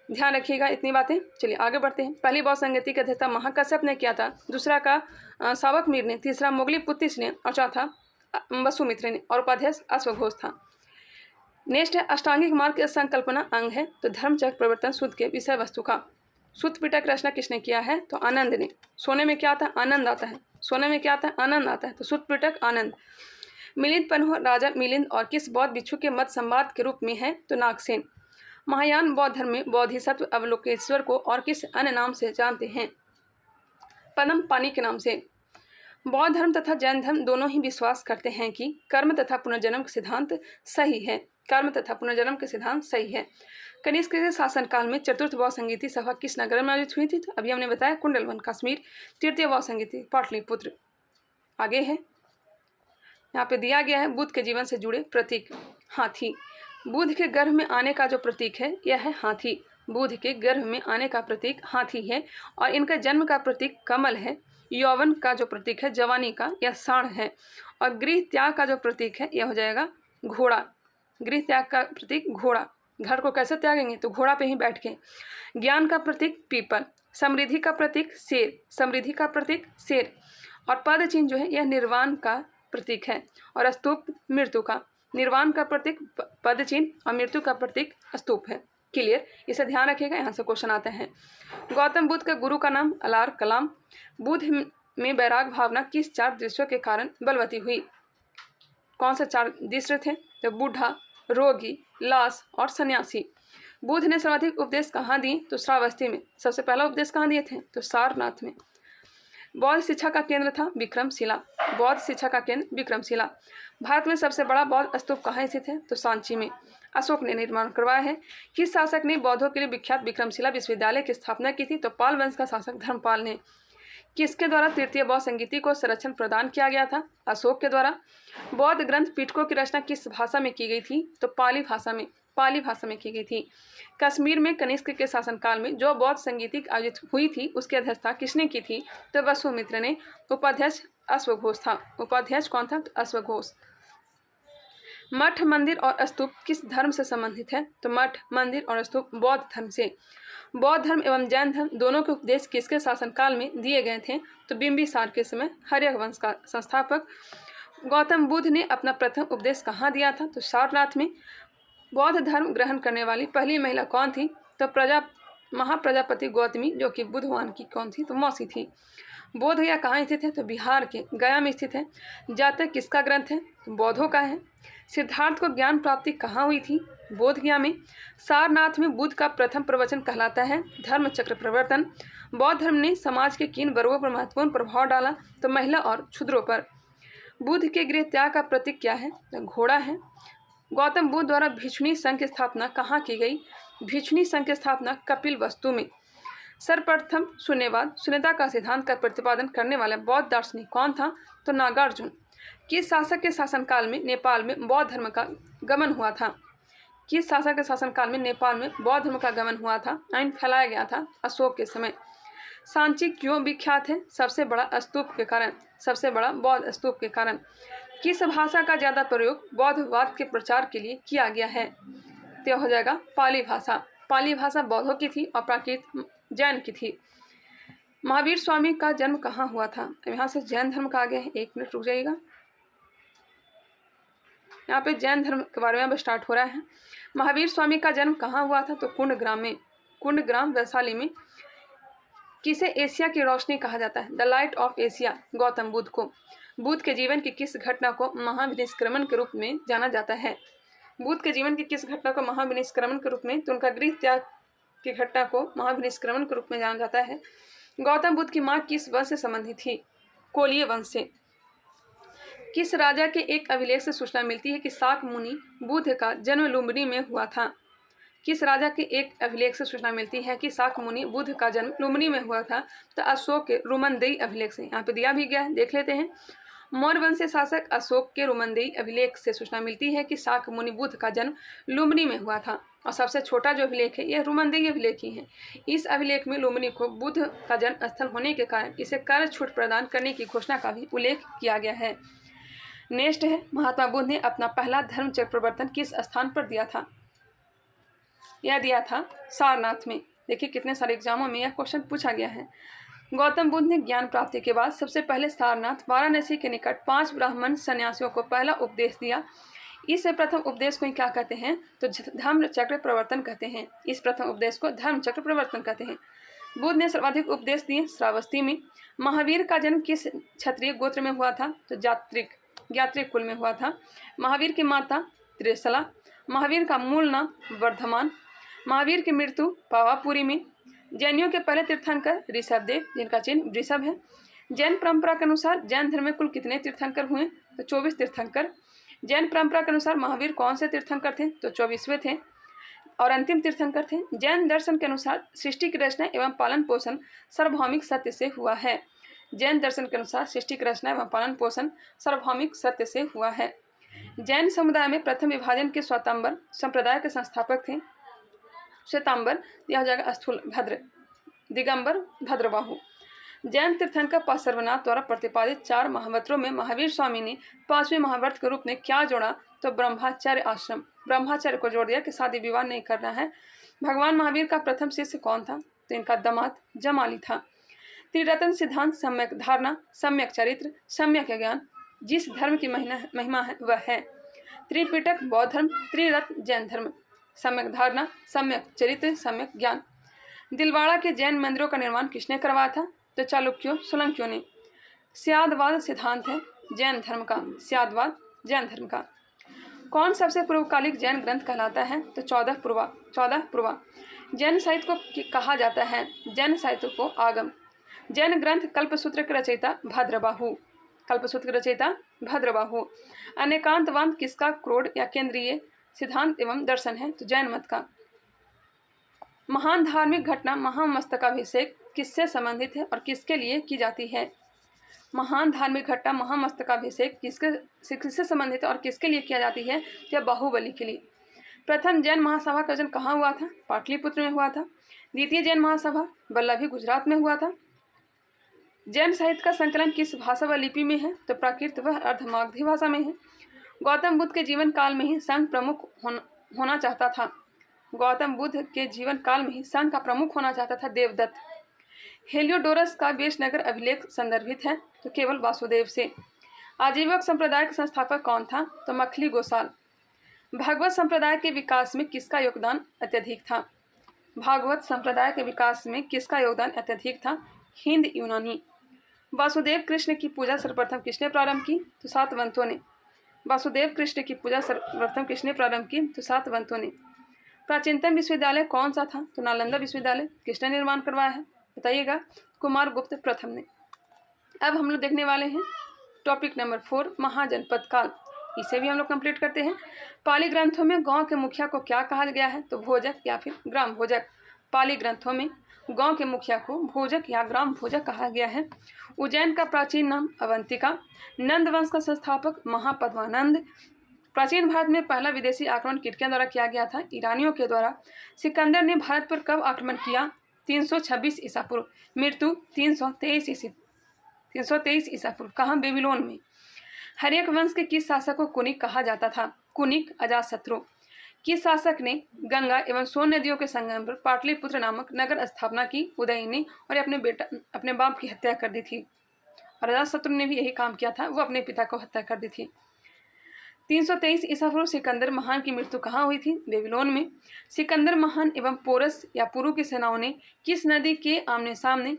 ध्यान रखिएगा इतनी बातें। चलिए आगे बढ़ते हैं। पहली बौद्ध संगीति की अध्यक्षता महाकश्यप ने किया था, दूसरा का सावक मीर ने, तीसरा मोगली पुत्तिस ने, और चौथा वसुमित्र ने, और उपाध्यक्ष अश्वघोष था। नेक्स्ट है अष्टांगिक मार्ग की संकल्पना अंग है तो धर्मचक्र प्रवर्तन सूत्र के विषय वस्तु का। सूत्र पिटक रचना किसने किया है? तो आनंद ने। सोने में क्या आता है? आनंद आता है। सोने में क्या आता है? आनंद आता है। तो सूत्र पिटक आनंद। मिलिंद पन्ह राजा मिलिंद और किस बौद्ध भिक्षु के मत संवाद के रूप में है? तो नागसेन। महायान बौद्ध धर्म में बोधिसत्व अवलोकेश्वर को और किस अन्य नाम से जानते हैं? पद्म पानी के नाम से। बौद्ध धर्म तथा जैन धर्म दोनों ही विश्वास करते हैं कि कर्म तथा पुनर्जन्म का सिद्धांत सही है। कर्म तथा पुनर्जन्म के सिद्धांत सही है। कनिष्क के शासनकाल में चतुर्थ बौद्ध संगीति सभा किस नगर में आयोजित हुई थी? तो अभी हमने बताया कुंडलवन कश्मीर। तृतीय बौद्ध संगीति पाटलिपुत्र। आगे है, यहाँ पे दिया गया है बुद्ध के जीवन से जुड़े प्रतीक। हाथी। बुद्ध के गर्भ में आने का जो प्रतीक है यह है हाथी। बुद्ध के गर्भ में आने का प्रतीक हाथी है, और इनका जन्म का प्रतीक कमल है। यौवन का जो प्रतीक है जवानी का यह साण है, और गृह त्याग का जो प्रतीक है यह हो जाएगा घोड़ा। गृह त्याग का प्रतीक घोड़ा। घर को कैसे त्यागेंगे? तो घोड़ा पे ही बैठ के। ज्ञान का प्रतीक पीपल। समृद्धि का प्रतीक शेर। समृद्धि का प्रतीक शेर, और पद चिन्ह जो है यह निर्वाण का प्रतीक है, और स्तूप मृत्यु का। निर्वाण का प्रतीक पद चिन्ह और मृत्यु का प्रतीक स्तूप है। क्लियर? इसे ध्यान रखिएगा, यहाँ से क्वेश्चन आते हैं। गौतम बुद्ध के गुरु का नाम अलार कलाम। बुद्ध में वैराग भावना किस 4 दृश्यों के कारण बलवती हुई? कौन से 4 दृश्य थे? तो बूढ़ा, रोगी, लाश और सन्यासी। बुद्ध ने सर्वाधिक उपदेश कहाँ दिए? तो श्रावस्ती में। सबसे पहला उपदेश कहाँ दिए थे? तो सारनाथ में। बौद्ध शिक्षा का केंद्र था विक्रमशिला। बौद्ध शिक्षा का केंद्र विक्रमशिला। भारत में सबसे बड़ा बौद्ध स्तूप कहाँ स्थित है? तो सांची में। अशोक ने निर्माण करवाया है। किस शासक ने बौद्धों के लिए विख्यात विक्रमशिला विश्वविद्यालय की स्थापना की थी? तो पाल वंश का शासक धर्मपाल ने। किसके द्वारा तृतीय बौद्ध संगीति को संरक्षण प्रदान किया गया था? अशोक के द्वारा। बौद्ध ग्रंथ पिटकों की रचना किस भाषा में की गई थी? तो पाली भाषा में। पाली भाषा में की गई थी। कश्मीर में कनिष्क के शासनकाल में जो बौद्ध संगीति आयोजित हुई थी उसकी अध्यक्षता किसने की थी? तो वसुमित्र ने। उपाध्यक्ष अश्वघोष था। उपाध्यक्ष कौन था? तो अश्वघोष। मठ, मंदिर और स्तूप किस धर्म से संबंधित है? तो मठ, मंदिर और स्तूप बौद्ध धर्म से। बौद्ध धर्म एवं जैन धर्म दोनों के उपदेश किसके शासनकाल में दिए गए थे? तो बिंबिसार के समय। हर्यक वंश का संस्थापक गौतम बुद्ध ने अपना प्रथम उपदेश कहाँ दिया था? तो सारनाथ में। बौद्ध धर्म ग्रहण करने वाली पहली महिला कौन थी? तो महाप्रजापति गौतमी, जो कि बुद्ध भगवान की कौन थी? तो मौसी थी। बोध गया कहाँ स्थित है? तो बिहार के गया में स्थित है। जातक किसका ग्रंथ है? तो बौद्धों का है। सिद्धार्थ को ज्ञान प्राप्ति कहाँ हुई थी? बोध गया में। सारनाथ में बुद्ध का प्रथम प्रवचन कहलाता है धर्म चक्र प्रवर्तन। बौद्ध धर्म ने समाज के किन वर्गों पर महत्वपूर्ण प्रभाव डाला? तो महिला और क्षुद्रों पर। बुद्ध के गृह त्याग का प्रतीक क्या है? तो घोड़ा है। गौतम बुद्ध द्वारा भिक्षुणी संघ की स्थापना कहाँ की गई? भिक्षुणी संघ की स्थापना कपिल वस्तु में। सर्वप्रथम शून्यता का सिद्धांत का प्रतिपादन करने वाला बौद्ध दार्शनिक कौन था? तो नागार्जुन। किस शासक के शासनकाल में नेपाल में बौद्ध धर्म का गमन हुआ था? किस शासक के शासनकाल में नेपाल में बौद्ध धर्म का गमन हुआ था, फैलाया गया था? अशोक के समय। सांची क्यों विख्यात है? सबसे बड़ा स्तूप के कारण, सबसे बड़ा बौद्ध स्तूप के कारण। किस भाषा का ज़्यादा प्रयोग बौद्धवाद के प्रचार के लिए किया गया है? तो हो जाएगा पाली भाषा। पाली भाषा बौद्धों की थी और प्राकृत जैन की थी। महावीर स्वामी का जन्म कहाँ हुआ था? अब यहाँ से जैन धर्म का आ गया है, 1 मिनट रुक जाइएगा। यहाँ पे जैन धर्म के बारे में अब स्टार्ट हो रहा है। महावीर स्वामी का जन्म कहाँ हुआ था? तो कुंडग्राम में। कुंडग्राम वैशाली में। किसे एशिया की रोशनी कहा जाता है? The light of Asia. Gautam Buddha को। बुद्ध के जीवन की किस घटना को महाविनिष्क्रमण के रूप में जाना जाता है? बुद्ध के जीवन की किस घटना को महाविनिष्क्रमण के रूप में? तो उनका गृह त्याग की घटना को महाविनिष्क्रमण के रूप में जाना जाता है। गौतम बुद्ध की मां किस वंश से संबंधित थी? कोलीय वंश से। किस राजा के एक अभिलेख से सूचना मिलती है कि शाक मुनि बुद्ध का जन्म लुम्बिनी में हुआ था? किस राजा के एक अभिलेख से सूचना मिलती है कि शाक मुनि बुद्ध का जन्म लुम्बिनी में हुआ था? तो अशोक के रुमनदेई अभिलेख से। यहाँ पे दिया भी गया है, देख लेते हैं। मौर्य वंश शासक अशोक के रुमनदेई अभिलेख से सूचना मिलती है कि शाक मुनि बुद्ध का जन्म लुम्बिनी में हुआ था। और सबसे छोटा जो अभिलेख है यह रुमनदेई अभिलेख ही है। इस अभिलेख में लुम्बिनी को बुद्ध का जन्म स्थल होने के कारण इसे कर छूट प्रदान करने की घोषणा का भी उल्लेख किया गया है। नेक्स्ट है, महात्मा बुद्ध ने अपना पहला धर्म चक्र प्रवर्तन किस स्थान पर दिया था? यह दिया था सारनाथ में। देखिए कितने सारे एग्जामों में यह क्वेश्चन पूछा गया है। गौतम बुद्ध ने ज्ञान प्राप्ति के बाद सबसे पहले सारनाथ वाराणसी के निकट 5 ब्राह्मण सन्यासियों को पहला उपदेश दिया। इस प्रथम उपदेश को क्या कहते हैं? तो धर्म चक्र प्रवर्तन कहते हैं। इस प्रथम उपदेश को धर्म चक्र प्रवर्तन कहते हैं। बुद्ध ने सर्वाधिक उपदेश दिए श्रावस्ती में। महावीर का जन्म किस क्षत्रिय गोत्र में हुआ था? तो ज्ञात्रिक कुल में हुआ था। महावीर की माता त्रिशला। महावीर का मूल नाम वर्धमान। महावीर की मृत्यु पावापुरी में। जैनियों के पहले तीर्थंकर ऋषभदेव, जिनका चिन्ह वृषभ है। जैन परंपरा के अनुसार जैन धर्म में कुल कितने तीर्थंकर हुए? तो 24 तीर्थंकर। जैन परंपरा के अनुसार महावीर कौन से तीर्थंकर थे? तो 24वें थे और अंतिम तीर्थंकर थे। जैन दर्शन के अनुसार सृष्टि की रचना एवं पालन पोषण सार्वभौमिक सत्य से हुआ है। जैन दर्शन के अनुसार सृष्टि की रचना एवं पालन पोषण सार्वभौमिक सत्य से हुआ है। जैन समुदाय में प्रथम विभाजन के श्वेतांबर संप्रदाय के संस्थापक थे। श्वेतांबर यह हो जाएगा स्थूल भद्र, दिगंबर भद्रबाहु। जैन तीर्थंकर पार्श्वनाथ द्वारा प्रतिपादित 4 महाव्रतों में महावीर स्वामी ने 5वें महाव्रत के रूप में क्या जोड़ा? तो ब्रह्मचर्य आश्रम। ब्रह्मचर्य को जोड़ दिया कि शादी विवाह नहीं करना है। भगवान महावीर का प्रथम शिष्य कौन था? तो इनका दामाद जमाली था। त्रिरत्न सिद्धांत सम्यक धारणा, सम्यक चरित्र, सम्यक ज्ञान जिस धर्म की महिमा है वह है। त्रिपिटक बौद्ध धर्म, त्रिरत्न जैन धर्म। सम्यक धारणा, सम्यक चरित्र, सम्यक ज्ञान। दिलवाड़ा के जैन मंदिरों का निर्माण किसने करवाया था? तो चालुक्यों सोलंकियों ने। स्यादवाद सिद्धांत है जैन धर्म का। स्यादवाद जैन धर्म का। कौन सबसे पूर्वकालिक जैन ग्रंथ कहलाता है? तो 14 पूर्वा। जैन साहित्य को कहा जाता है? जैन साहित्य को आगम। जैन ग्रंथ कल्पसूत्र के रचयिता भद्रबाहु। कल्पसूत्र के रचयिता भद्रबाहु। अनेकांतवाद किसका क्रोध या केंद्रीय सिद्धांत एवं दर्शन है? तो जैन मत का। महान धार्मिक घटना महामस्तकाभिषेक किससे संबंधित है और किसके लिए की जाती है? महान धार्मिक घटना महामस्तकाभिषेक किससे संबंधित है और किसके लिए किया जाती है? या बाहुबली के लिए। प्रथम जैन महासभा का आयोजन कहाँ हुआ था? पाटलिपुत्र में हुआ था। द्वितीय जैन महासभा वल्लभी गुजरात में हुआ था। जैन साहित्य का संकलन किस भाषा व लिपि में है? तो प्राकृत व अर्धमागधी भाषा में है। गौतम बुद्ध के जीवन काल में ही संघ प्रमुख होना चाहता था। गौतम बुद्ध के जीवन काल में ही संघ का प्रमुख होना चाहता था देवदत्त। हेलियोडोरस का बेशनगर अभिलेख संदर्भित है तो केवल वासुदेव से। आजीवक संप्रदाय का संस्थापक कौन था तो मखली गोसाल। भागवत संप्रदाय के विकास में किसका योगदान अत्यधिक था। भागवत संप्रदाय के विकास में किसका योगदान अत्यधिक था हिंद यूनानी। वासुदेव कृष्ण की पूजा सर्वप्रथम किसने प्रारंभ की तो सातवंतों ने। वासुदेव कृष्ण की पूजा सर्वप्रथम किसने प्रारंभ की तो सातवंतों ने। प्राचीनतम विश्वविद्यालय कौन सा था तो नालंदा विश्वविद्यालय। किसने निर्माण करवाया है बताइएगा कुमार गुप्त प्रथम ने। अब हम लोग देखने वाले हैं टॉपिक नंबर 4 महाजनपद काल। इसे भी हम लोग कंप्लीट करते हैं। पाली ग्रंथों में गांव के मुखिया को क्या कहा गया है तो भोजक या फिर ग्राम भोजक। पाली ग्रंथों में गांव के मुखिया को भोजक या ग्राम भोजक कहा गया है। उज्जैन का प्राचीन नाम अवंतिका। नंद वंश का संस्थापक महापद्मानंद। प्राचीन भारत में पहला विदेशी आक्रमण किनके द्वारा किया गया था ईरानियों के द्वारा। सिकंदर ने भारत पर कब आक्रमण किया 326 ईसा पूर्व। मृत्यु 323 ईसा पूर्व। कहाँ बेबीलोन में। हर्यक वंश के किस शासक को कुनिक कहा जाता था कुनिक अजातशत्रु। किस शासक ने गंगा एवं सोन नदियों के संगम पर पाटलिपुत्र नामक नगर स्थापना की उदयनी और अपने बाप की हत्या कर दी थी। और अजातशत्रु ने भी यही काम किया था, वो अपने पिता को हत्या कर दी थी। 323 ईसा पूर्व सिकंदर महान की मृत्यु कहाँ हुई थी बेबीलोन में। सिकंदर महान एवं पोरस या पुरु की सेनाओं ने किस नदी के आमने सामने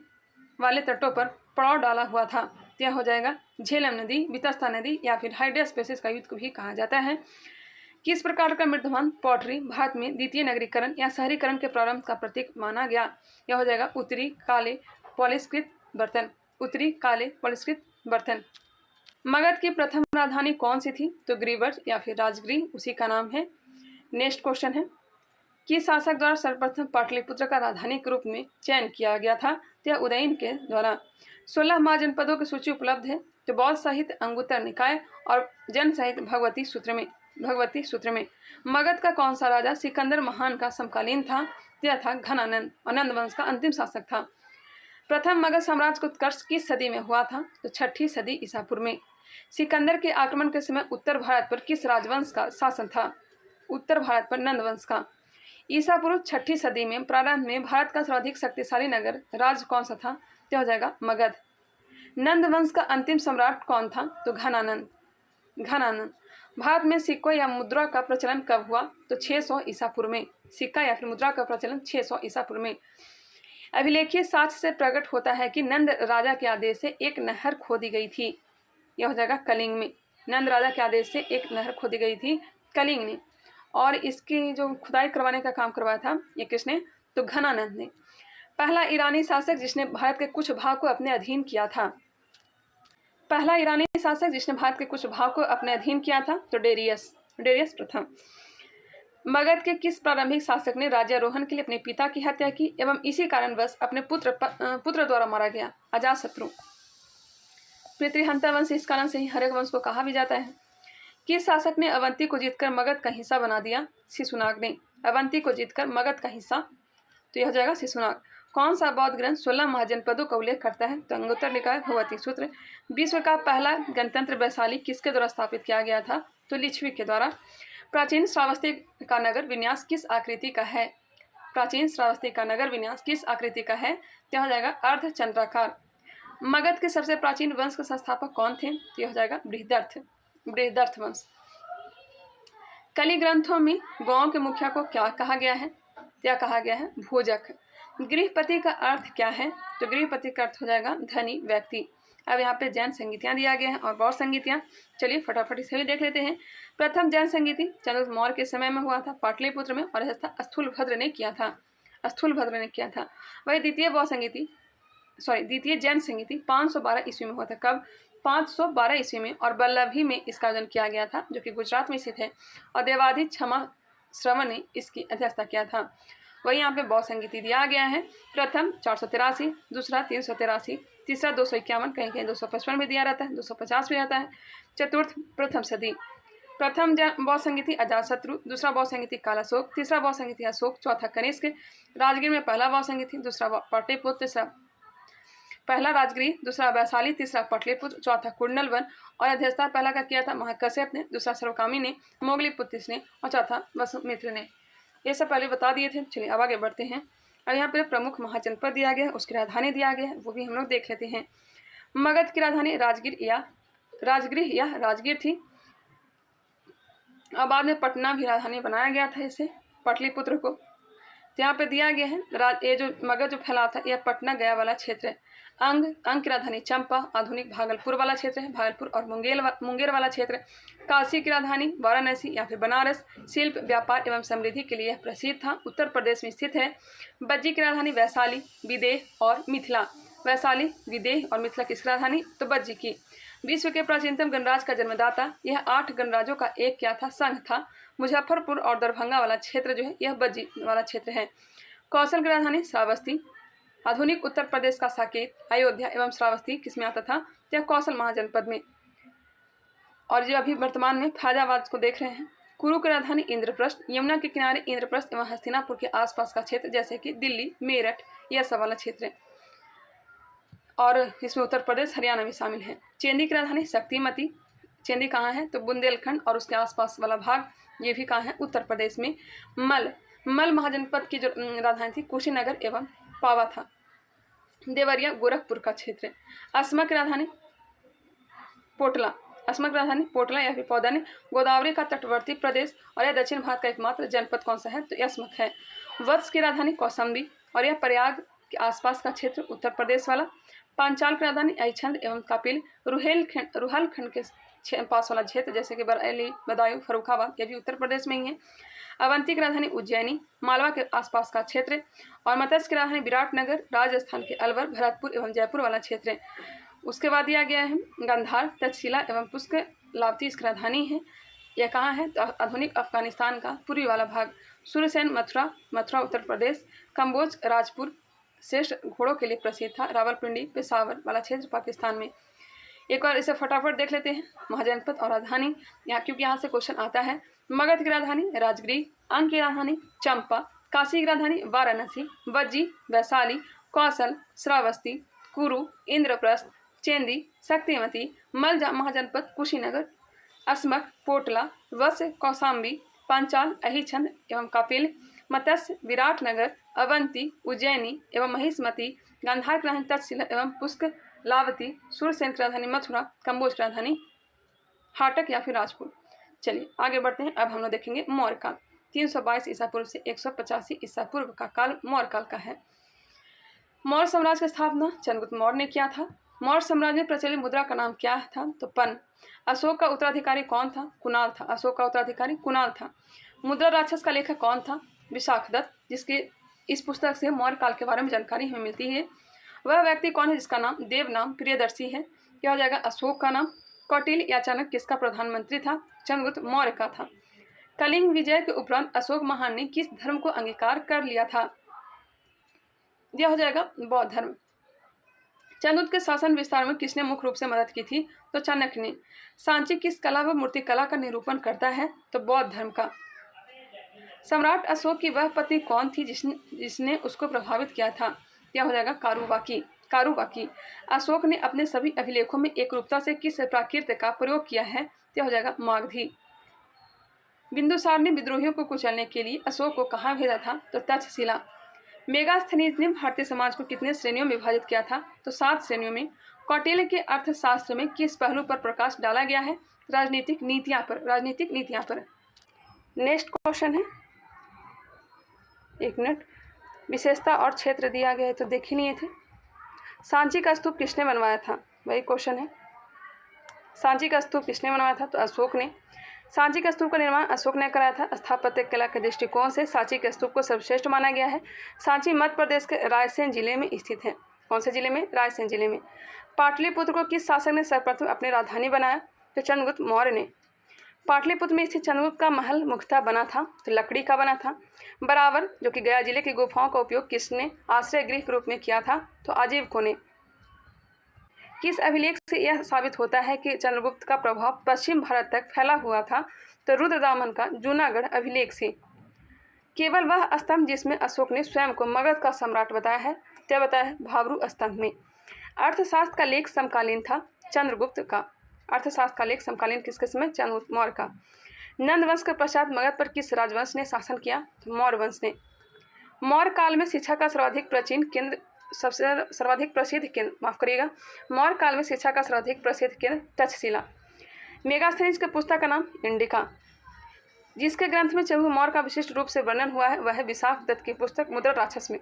वाले तटों पर पड़ाव डाला हुआ था। यह हो जाएगा झेलम नदी, वितस्ता नदी या फिर हाइड्रोस्पेसिस का युद्ध को भी कहा जाता है। किस प्रकार का मृदमान पॉटरी भारत में द्वितीय नगरीकरण या शहरीकरण के प्रारंभ का प्रतीक माना गया। यह हो जाएगा उत्तरी काले पॉलिशकृत बर्तन। उत्तरी काले पॉलिशकृत बर्तन। मगध की प्रथम राजधानी कौन सी थी तो ग्रीवर या फिर राजगृह उसी का नाम है। नेक्स्ट क्वेश्चन है किस शासक द्वारा सर्वप्रथम पाटलिपुत्र का राजधानी के रूप में चयन किया गया था तो उदयन के द्वारा। 16 महाजनपदों की सूची उपलब्ध है तो बौद्ध साहित्य अंगुत्तर निकाय और जैन साहित्य भगवती सूत्र में। मगध का कौन सा राजा सिकंदर महान का समकालीन था यह था घनानंद और नंद वंश का अंतिम शासक था। प्रथम मगध साम्राज्य का उत्कर्ष किस सदी में हुआ था तो 6ठी सदी ईसा पूर्व में। सिकंदर के आक्रमण के समय उत्तर भारत पर किस राजवंश का शासन था उत्तर भारत पर नंद वंश का। ईसा पूर्व 6ठी सदी में प्रारंभ में भारत का सर्वाधिक शक्तिशाली नगर राज्य कौन सा था तो हो जाएगा मगध। नंद वंश का अंतिम सम्राट कौन था तो घनानंद। भारत में सिक्कों या मुद्रा का प्रचलन कब हुआ तो 600 ईसा पूर्व में। सिक्का या फिर मुद्रा का प्रचलन 600 ईसा पूर्व में। अभिलेखीय साक्ष्य से प्रकट होता है कि नंद राजा के आदेश से एक नहर खोदी गई थी। यह हो जाएगा कलिंग में। नंद राजा के आदेश से एक नहर खोदी गई थी कलिंग ने और इसकी जो खुदाई करवाने का काम करवाया था ये किसने तो घनानंद ने। पहला ईरानी शासक जिसने भारत के कुछ भाग को अपने अधीन किया था। पहला ईरानी शासक जिसने भारत के कुछ भाग को अपने अधीन किया था तो डेरियस प्रथम। मगध के किस प्रारंभिक शासक ने राज्यारोहण के लिए अपने पिता की हत्या की एवं इसी कारणवश अपने पुत्र द्वारा मारा गया अजातशत्रु। पितृहंता वंश इस कारण से ही हर्यक वंश को कहा भी जाता है। किस शासक ने अवंती को जीतकर मगध का हिस्सा बना दिया शिशुनाग ने। अवंती को जीतकर मगध का हिस्सा तो यह हो जाएगा शिशुनाग। कौन सा बौद्ध ग्रंथ 16 महाजनपदों का उल्लेख करता है तो अंगुत्तर निकाय भगवती सूत्र। विश्व का पहला गणतंत्र वैशाली किसके द्वारा स्थापित किया गया था तो लिच्छवी के द्वारा। प्राचीन श्रावस्ती का नगर विन्यास किस आकृति का है। प्राचीन श्रावस्ती का नगर विन्यास किस आकृति का है तो हो जाएगा अर्धचंद्राकार। मगध के सबसे प्राचीन वंश के संस्थापक कौन थे तो यह हो जाएगा बृहदर्थ वंश। कलि ग्रंथों में गांव के मुखिया को क्या कहा गया है भोजक। गृहपति का अर्थ क्या है तो गृहपति का अर्थ हो जाएगा धनी व्यक्ति। अब यहाँ पे जैन संगीतियाँ दिया गया है और बौद्ध संगीतियाँ। चलिए फटाफट इसे भी देख लेते हैं। प्रथम जैन संगीति चंद्रगुप्त मौर्य के समय में हुआ था पाटलिपुत्र में और ऐसा स्थूलभद्र ने किया था। वही द्वितीय जैन संगीति 512 ईस्वी में हुआ था। कब 512 ईस्वी में और बल्लभी में इसका आयोजन किया गया था जो कि गुजरात में स्थित है और देवाधि क्षमा श्रवण ने इसकी अध्यक्षता किया था। वही यहाँ पे बौद्ध संगीति दिया गया है। प्रथम 483, दूसरा 383, तीसरा 251, कहीं कहीं 255 भी दिया रहता है, 250 भी रहता है। चतुर्थ प्रथम सदी। प्रथम बौद्ध संगीति अजातशत्रु, दूसरा बौद्ध संगीति कालाशोक, तीसरा बौद्ध संगीति अशोक, चौथा कनिष्क, राजगीर में पहला बौद्ध संगीति, दूसरा पाटलिपुत्र, तीसरा पहला राजगृह, दूसरा वैशाली, तीसरा पाटलिपुत्र, चौथा कुंडलवन और अध्यक्षता पहला का किया था महाकश्यप ने, दूसरा सर्वकामी ने, मोगलीपुत्र ने और चौथा वसुमित्र ने। ये सब पहले बता दिए थे। चलिए अब आगे बढ़ते हैं। अब यहाँ पे प्रमुख महाजनपद दिया गया है, उसकी राजधानी दिया गया है, वो भी हम लोग देख लेते हैं। मगध की राजधानी राजगृह या राजगीर थी और बाद में पटना भी राजधानी बनाया गया था इसे, पाटलिपुत्र को। तो यहाँ पे दिया गया है ये जो मगध जो फैला था यह पटना गया वाला क्षेत्र है। अंग की राजधानी चंपा, आधुनिक भागलपुर वाला क्षेत्र है, भागलपुर और मुंगेर वाला क्षेत्र। काशी की राजधानी वाराणसी या फिर बनारस, शिल्प, व्यापार एवं समृद्धि के लिए यह प्रसिद्ध था, उत्तर प्रदेश में स्थित है। बज्जी की राजधानी वैशाली, विदेह और मिथिला। वैशाली, विदेह और मिथिला किसकी राजधानी? तो बज्जी की। विश्व के प्राचीनतम गणराज्य का जन्मदाता, यह 8 गणराज्यों का एक क्या था? संघ था। मुजफ्फरपुर और दरभंगा वाला क्षेत्र जो है यह बज्जी वाला क्षेत्र है। कौशल की राजधानी श्रावस्ती। आधुनिक उत्तर प्रदेश का साकेत, अयोध्या एवं श्रावस्ती किसमें आता था? यह कौशल महाजनपद में। और जो अभी वर्तमान में फैजाबाद को देख रहे हैं। कुरु की राजधानी इंद्रप्रस्थ। यमुना के किनारे इंद्रप्रस्थ एवं हस्तिनापुर के आसपास का क्षेत्र जैसे कि दिल्ली, मेरठ, यह सब वाला क्षेत्र है और इसमें उत्तर प्रदेश, हरियाणा भी शामिल है। चेंदी की राजधानी शक्तिमती। चेंदी कहाँ है? तो बुंदेलखंड और उसके आसपास वाला भाग, ये भी कहाँ है? उत्तर प्रदेश में। मल महाजनपद की जो राजधानी थी कुशीनगर एवं पावा था। देवरिया गोरखपुर का क्षेत्र है। अस्मक की राजधानी पोटला। अस्मक राजधानी पोटला या फिर पौदानी, गोदावरी का तटवर्ती प्रदेश और यह दक्षिण भारत का एकमात्र जनपद कौन सा है? तो अस्मक है। वत्स की राजधानी कौशाम्बी और यह प्रयाग के आसपास का क्षेत्र उत्तर प्रदेश वाला। पांचाल की राजधानी अहिछंद एवं कापिल। रुहेलखंड के पास वाला क्षेत्र जैसे कि बरेली, बदायूं, फर्रुखाबाद, यह भी उत्तर प्रदेश में ही है। अवंती की राजधानी उज्जैनी, मालवा के आसपास का क्षेत्र। और मत्स्य की राजधानी विराटनगर, राजस्थान के अलवर, भरतपुर एवं जयपुर वाला क्षेत्र। उसके बाद दिया गया है गांधार, तक्षशिला एवं पुष्कलावती इसकी राजधानी है। यह कहाँ है? तो आधुनिक अफगानिस्तान का पूर्वी वाला भाग। सूर्यसेन मथुरा उत्तर प्रदेश। कम्बोज राजपुर श्रेष्ठ घोड़ों के लिए प्रसिद्ध था। रावलपिंडी पेशावर वाला क्षेत्र पाकिस्तान में। एक बार इसे फटाफट देख लेते हैं, महाजनपद और राजधानी यहाँ, क्योंकि यहाँ से क्वेश्चन आता है। मगध की राजधानी राजगृह, अंग की राजधानी चंपा, काशी की राजधानी वाराणसी, बज्जी वैशाली, कौशल श्रावस्ती, कुरु इंद्रप्रस्थ, चेंदी शक्तिमती, मल महाजनपद कुशीनगर, अस्मक पोटला, वत्स कौशाम्बी, पांचाल अहिछंद एवं कपिल, मत्स्य विराटनगर, अवंती उज्जैनी एवं महिष्मती, गांधार की राजधानी तक्षशिला एवं पुष्कलावती, सूर्यसेन की राजधानी मथुरा, कम्बोज की राजधानी हाटक या फिर राजपुर। चलिए आगे बढ़ते हैं। अब हम लोग देखेंगे मौर्य काल। 322 ईसा पूर्व से 185 ईसा पूर्व का काल मौर्य काल का है। मौर्य साम्राज्य की स्थापना चंद्रगुप्त मौर्य ने किया था। मौर्य साम्राज्य में प्रचलित मुद्रा का नाम क्या था? तो पन। अशोक का उत्तराधिकारी कौन था? कुणाल था। अशोक का उत्तराधिकारी कुणाल था। मुद्रा राक्षस का लेखक कौन था? विशाखदत्त, जिसके इस पुस्तक से मौर्य काल के बारे में जानकारी हमें मिलती है। वह व्यक्ति कौन है जिसका नाम देव नाम प्रियदर्शी है? क्या हो जाएगा? अशोक का नाम। कौटिल्य या चाणक्य किसका प्रधानमंत्री था? चंद्रगुप्त मौर्य का था। कलिंग विजय के उपरांत अशोक महान ने किस धर्म को अंगीकार कर लिया था? यह हो जाएगा बौद्ध धर्म। चंद्रगुप्त के शासन विस्तार में किसने मुख्य रूप से मदद की थी? तो चाणक्य ने। सांची किस कला व मूर्ति कला का निरूपण करता है? तो बौद्ध धर्म का। सम्राट अशोक की वह पत्नी कौन थी जिसने उसको प्रभावित किया था? यह हो जाएगा कारुबाकी। अशोक ने अपने सभी अभिलेखों में एकरूपता से किस प्राकृत का प्रयोग किया है? यह हो जाएगा मागधी। बिंदुसार ने विद्रोहियों को कुचलने के लिए अशोक को कहाँ भेजा था? तो तक्षशिला। मेगास्थनीज ने भारतीय समाज को कितने श्रेणियों में विभाजित किया था? तो 7 श्रेणियों में। कौटिल्य के अर्थशास्त्र में किस पहलू पर प्रकाश डाला गया है? राजनीतिक नीतियां पर। नेक्स्ट क्वेश्चन है, एक मिनट, विशेषता और क्षेत्र दिया गया है तो देख ही लिए थे। सांची का स्तूप किसने बनवाया था? वही क्वेश्चन है, सांची का स्तूप किसने बनवाया था? तो अशोक ने। सांची का स्तूप का निर्माण अशोक ने कराया था। स्थापत्य कला के दृष्टिकोण से सांची के स्तूप को सर्वश्रेष्ठ माना गया है। सांची मध्य प्रदेश के रायसेन जिले में स्थित है। कौन से जिले में? रायसेन जिले में। पाटलिपुत्र को किस शासक ने सर्वप्रथम अपनी राजधानी बनाया? तो चंद्रगुप्त मौर्य ने। पाटलिपुत्र में स्थित चंद्रगुप्त का महल मुख्यतः बना था तो लकड़ी का बना था। बराबर, जो कि गया जिले की गुफाओं का उपयोग किसने आश्रय गृह के रूप में किया था? तो आजीविकों ने। किस अभिलेख से यह साबित होता है कि चंद्रगुप्त का प्रभाव पश्चिम भारत तक फैला हुआ था? तो रुद्रदामन का जूनागढ़ अभिलेख से। केवल वह स्तंभ जिसमें अशोक ने स्वयं को मगध का सम्राट बताया है, क्या बताया है? भाबरू स्तंभ में। अर्थशास्त्र का लेख समकालीन था चंद्रगुप्त का। अर्थशास्त्र का लेख समकालीन किसके समय? चंद्रगुप्त मौर्य का। नंद वंश के पश्चात मगध पर किस राजवंश ने शासन किया? तो मौर्य वंश ने। मौर्य काल में शिक्षा का सर्वाधिक प्राचीन केंद्र सर्वाधिक प्रसिद्ध केंद्र माफ करिएगा मौर्य काल में शिक्षा का सर्वाधिक प्रसिद्ध केंद्र तक्षशिला। मेगास्थनीज के पुस्तक का नाम इंडिका। जिसके ग्रंथ में चंद्रगुप्त मौर्य का विशिष्ट रूप से वर्णन हुआ है वह है विशाख दत्त की पुस्तक मुद्रा राक्षस में।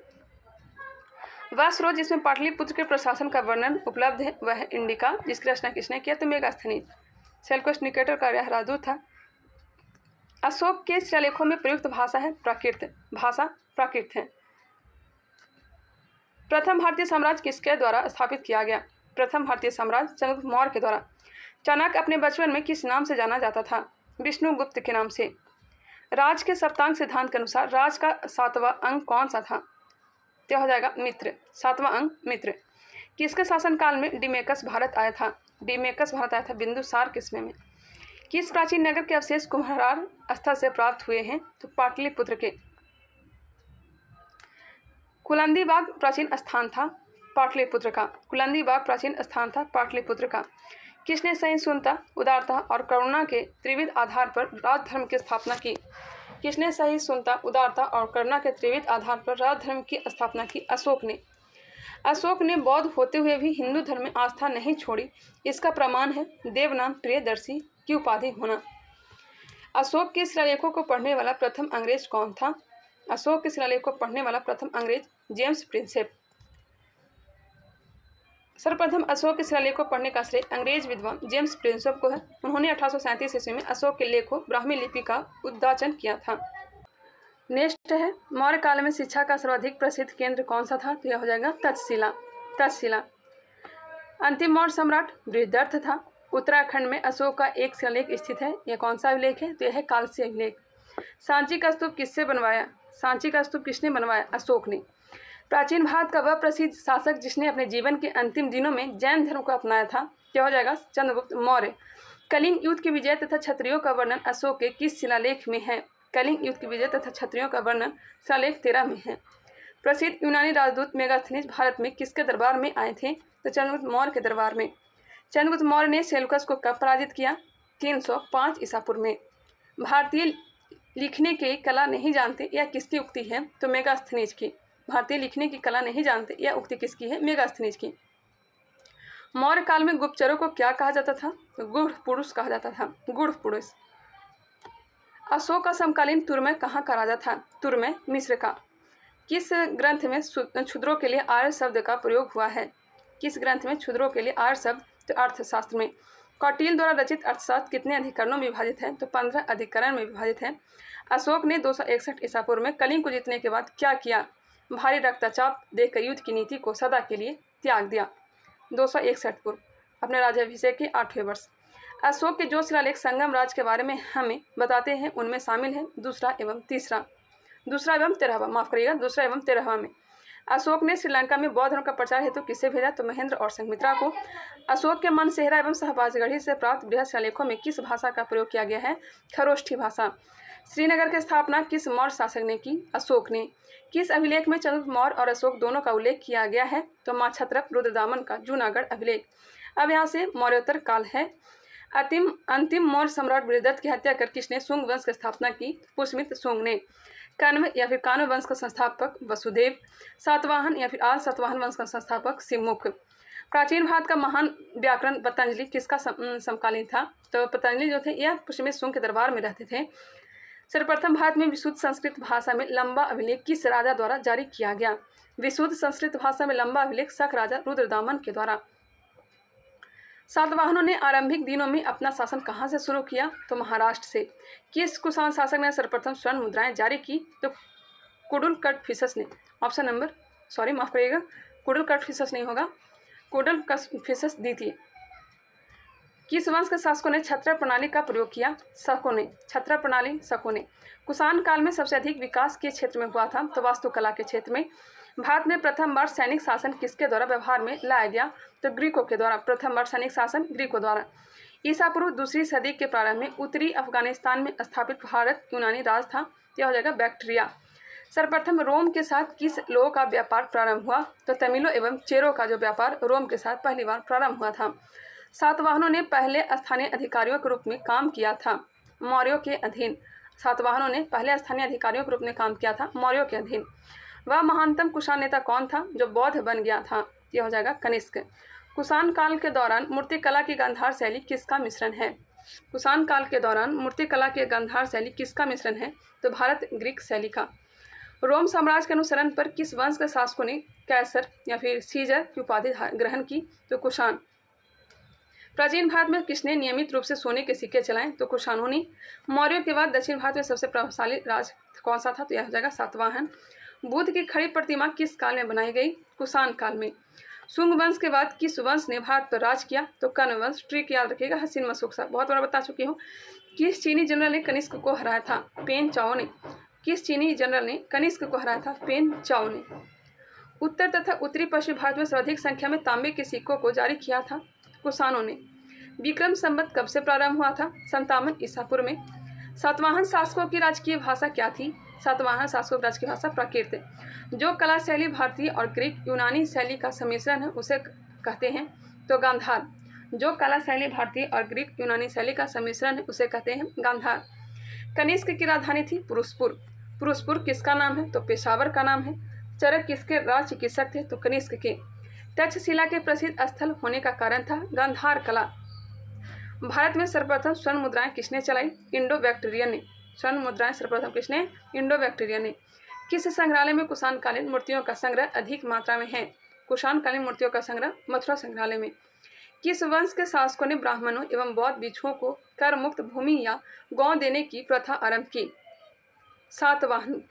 वह स्रोत जिसमें पाटलिपुत्र के प्रशासन का वर्णन उपलब्ध है वह है इंडिका, जिसकी रचना किसने किया? तो मेगास्थनीज। सेल्यूकस निकेटर का यह राजदूत था। अशोक के शिलालेखों में प्रयुक्त भाषा है प्राकृत। भाषा प्राकृत है। प्रथम भारतीय साम्राज्य किसके द्वारा स्थापित किया गया? प्रथम भारतीय साम्राज्य चंद्रगुप्त मौर्य के द्वारा। चाणक्य अपने बचपन में किस नाम से जाना जाता था? विष्णुगुप्त के नाम से। राज के सप्तांग सिद्धांत के अनुसार राज का 7वां अंग कौन सा था? तो हो जाएगा मित्र। 7वां अंग मित्र। किसके शासनकाल में डिमेकस भारत आया था? डिमेकस भारत आया था बिंदुसार के समय में। किस प्राचीन नगर के अवशेष कुम्हार स्थल से प्राप्त हुए हैं? तो पाटलिपुत्र के। कुलंदी बाग प्राचीन स्थान था पाटलिपुत्र का। कुलंदी बाग प्राचीन स्थान था पाटलिपुत्र का। किसने सहिष्णुता, उदारता और करुणा के त्रिविध आधार पर राजधर्म की स्थापना की? किसने सहिष्णुता, उदारता और करुणा के त्रिविध आधार पर राजधर्म की स्थापना की? अशोक ने। अशोक ने बौद्ध होते हुए भी हिंदू धर्म में आस्था नहीं छोड़ी। इसका प्रमाण है देवनाम प्रियदर्शी की उपाधि होना। अशोक के शिलालेखों को पढ़ने वाला प्रथम अंग्रेज कौन था? अशोक के शिलालेख को पढ़ने वाला प्रथम अंग्रेज जेम्स प्रिंसेप। सर्वप्रथम अशोक के शिलालेख को पढ़ने का श्रेय अंग्रेज विद्वान जेम्स प्रिंसेप को है। उन्होंने 1837 ईस्वी में अशोक के लेखों ब्राह्मी लिपि का उद्घाटन किया था। नेक्स्ट है मौर्य काल में शिक्षा का सर्वाधिक प्रसिद्ध केंद्र कौन सा था? तो यह हो जाएगा तक्षशिला। तक्षशिला। अंतिम मौर्य सम्राट बृहदर्थ था। उत्तराखंड में अशोक का एक शिलालेख स्थित है। यह कौन सा अभिलेख है? तो यह है कालसी अभिलेख। सांची का स्तूप किससे बनवाया? सांची का स्तूप किसने बनवाया? अशोक ने। प्राचीन भारत का वह प्रसिद्ध शासक जिसने अपने जीवन के अंतिम दिनों में जैन धर्म को अपनाया था? क्या हो जाएगा? चंद्रगुप्त मौर्य। कलिंग युद्ध की विजय तथा क्षत्रियों का वर्णन अशोक के किस शिलालेख में है? कलिंग युद्ध की विजय तथा क्षत्रियों का वर्णन शिलालेख 13 में है। प्रसिद्ध यूनानी राजदूत मेगास्थनीज भारत में किसके दरबार में आए थे? तो चंद्रगुप्त मौर्य के दरबार में। चंद्रगुप्त मौर्य ने सेल्यूकस को कब पराजित किया? 305 ईसा पूर्व में। भारतीय लिखने की कला नहीं जानते यह किसकी उक्ति है? तो मेगास्थनीज की। भारतीय लिखने की कला नहीं जानते यह उक्ति किसकी है? मेगास्थनीज की। मौर्य काल में गुप्तचरों को क्या कहा जाता था? तो गूढ़ पुरुष कहा जाता था। गूढ़ पुरुष। अशोक का समकालीन तुर्मय कहाँ का राजा था? तुर्मय मिस्र का। किस ग्रंथ में क्षुद्रों के लिए आर्य शब्द का प्रयोग हुआ है? किस ग्रंथ में क्षुद्रों के लिए आर्य शब्द? तो अर्थशास्त्र में। कौटिल्य द्वारा रचित अर्थशास्त्र कितने अधिकरणों में विभाजित है? तो 15 अधिकरण में विभाजित है। अशोक ने 261 ईसा पूर्व में कलिंग को जीतने के बाद क्या किया? भारी रक्तचाप देकर युद्ध की नीति को सदा के लिए त्याग दिया। 261 पूर्व अपने राज्याभिषेक के 8वें वर्ष। अशोक के जो शिलालेख संगम राज के बारे में हमें बताते हैं उनमें शामिल है दूसरा एवं 13वां माफ करिएगा 2 एवं 13वां में अशोक ने श्रीलंका में बौद्ध धर्म का प्रचार हेतु किसे भेजा? तो महेंद्र और संघमित्रा को। अशोक के मनसेहरा एवं शाहबाजगढ़ी से प्राप्त बृहद शिलालेखों में किस भाषा का प्रयोग किया गया है? खरोष्ठी भाषा। श्रीनगर की स्थापना किस मौर्य शासक ने की? अशोक ने। किस अभिलेख में चंद्रगुप्त मौर्य और अशोक दोनों का उल्लेख किया गया है? तो माँ छत्रप रुद्रदामन का जूनागढ़ अभिलेख। अब यहाँ से मौर्योत्तर काल है। अंतिम मौर्य सम्राट बृहदत्त की हत्या कर किसने शुंग वंश की स्थापना की? पुष्यमित्र शुंग ने। कण्व या फिर कान्व वंश का संस्थापक वसुदेव। सातवाहन या फिर आल सातवाहन वंश का संस्थापक सिमुख। प्राचीन भारत का महान व्याकरण पतंजलि किसका समकालीन था? तो पतंजलि जो थे यह पुष्यमित्र शुंग के दरबार में रहते थे। सर्वप्रथम भारत में विशुद्ध संस्कृत भाषा में लंबा अभिलेख किस राजा द्वारा जारी किया गया? विशुद्ध संस्कृत भाषा में लंबा अभिलेख शक राजा रुद्रदामन के द्वारा। सातवाहनों ने आरंभिक दिनों में अपना शासन कहाँ से शुरू किया? तो महाराष्ट्र से। किस कुषाण शासक ने सर्वप्रथम स्वर्ण मुद्राएं जारी की? तो कुडुलकटफिसस ने। ऑप्शन नंबर माफ करिएगा कुडुलकटफिसस नहीं होगा, कुडुलकटफिसस द्वितीय। किस वंश के शासकों ने छत्र प्रणाली का प्रयोग किया? शकों ने। छत्र प्रणाली शकों ने। कुषाण काल में सबसे अधिक विकास किस क्षेत्र में हुआ था? तो वास्तुकला के क्षेत्र में। भारत में प्रथम बार सैनिक शासन किसके द्वारा व्यवहार में लाया गया? तो ग्रीकों के द्वारा। प्रथम बार सैनिक शासन ग्रीकों द्वारा। ईसा पूर्व 2वीं सदी के प्रारंभ में उत्तरी अफगानिस्तान में स्थापित भारत यूनानी राज था। यह हो जाएगा बैक्ट्रिया। सर्वप्रथम रोम के साथ किस लोगों का व्यापार प्रारंभ हुआ? तो तमिलों एवं चेरों का जो व्यापार रोम के साथ पहली बार प्रारंभ हुआ था। सातवाहनों ने पहले स्थानीय अधिकारियों के रूप में काम किया था मौर्यों के अधीन। सातवाहनों ने पहले स्थानीय अधिकारियों के रूप में काम किया था मौर्यों के अधीन। वह महानतम कुषाण नेता कौन था जो बौद्ध बन गया था? यह हो जाएगा कनिष्क। कुषाण काल के दौरान मूर्तिकला की गांधार शैली किसका मिश्रण है? कुषाण काल के दौरान मूर्तिकला की गांधार शैली किसका मिश्रण है? तो भारत ग्रीक शैली का। रोम साम्राज्य के अनुसरण पर किस वंश के शासकों ने कैसर या फिर सीजर की उपाधि ग्रहण की? तो कुषाण। प्राचीन भारत में किसने नियमित रूप से सोने के सिक्के चलाए? तो कुषाणों ने। मौर्यों के बाद दक्षिण भारत में सबसे प्रभावशाली राज कौन सा था? तो यह हो जाएगा सातवाहन। बुद्ध की खड़ी प्रतिमा किस काल में बनाई गई? कुषाण काल में। शुंग वंश के बाद किस वंश ने भारत पर राज किया? तो कर्ण वंश। ट्रिक याद रखिएगा, हसीन मसुकसा बहुत बार बता चुकी हूँ। किस चीनी जनरल ने कनिष्क को हराया था? पेन चाओ ने। किस चीनी जनरल ने कनिष्क को हराया था? पेन चाओ ने। उत्तर तथा उत्तरी पश्चिम भारत में सर्वाधिक संख्या में तांबे के सिक्कों को जारी किया था कुषाणों ने। विक्रम संवत कब से प्रारंभ हुआ था? 57 ईसा पूर्व में। सातवाहन शासकों की राजकीय भाषा क्या थी? सातवाहन शासकों की राजकीय भाषा प्राकृत। जो कला शैली भारतीय और ग्रीक यूनानी शैली का सम्मिश्रण है उसे कहते हैं तो गांधार। जो कला शैली भारतीय और ग्रीक यूनानी शैली का सम्मिश्रण है उसे कहते हैं गांधार। कनिष्क की राजधानी थी पुरुषपुर। पुरुषपुर किसका नाम है? तो पेशावर का नाम है। चरक किसके राज चिकित्सक थे? तो कनिष्क के। तक्षशिला के प्रसिद्ध स्थल होने का कारण था गांधार कला। भारत में सर्वप्रथम स्वर्ण मुद्राएं किसने चलाई? इंडो बैक्टीरियन ने। स्वर्ण मुद्राएं सर्वप्रथम किसने? इंडो बैक्टीरियन ने। किस संग्रहालय में कुषाणकालीन मूर्तियों का संग्रह अधिक मात्रा में है? कुषाणकालीन मूर्तियों का संग्रह मथुरा संग्रहालय में। किस वंश के शासकों ने ब्राह्मणों एवं बौद्ध भिक्षुओं को कर मुक्त भूमि या गांव देने की प्रथा आरंभ की? सातवाहन।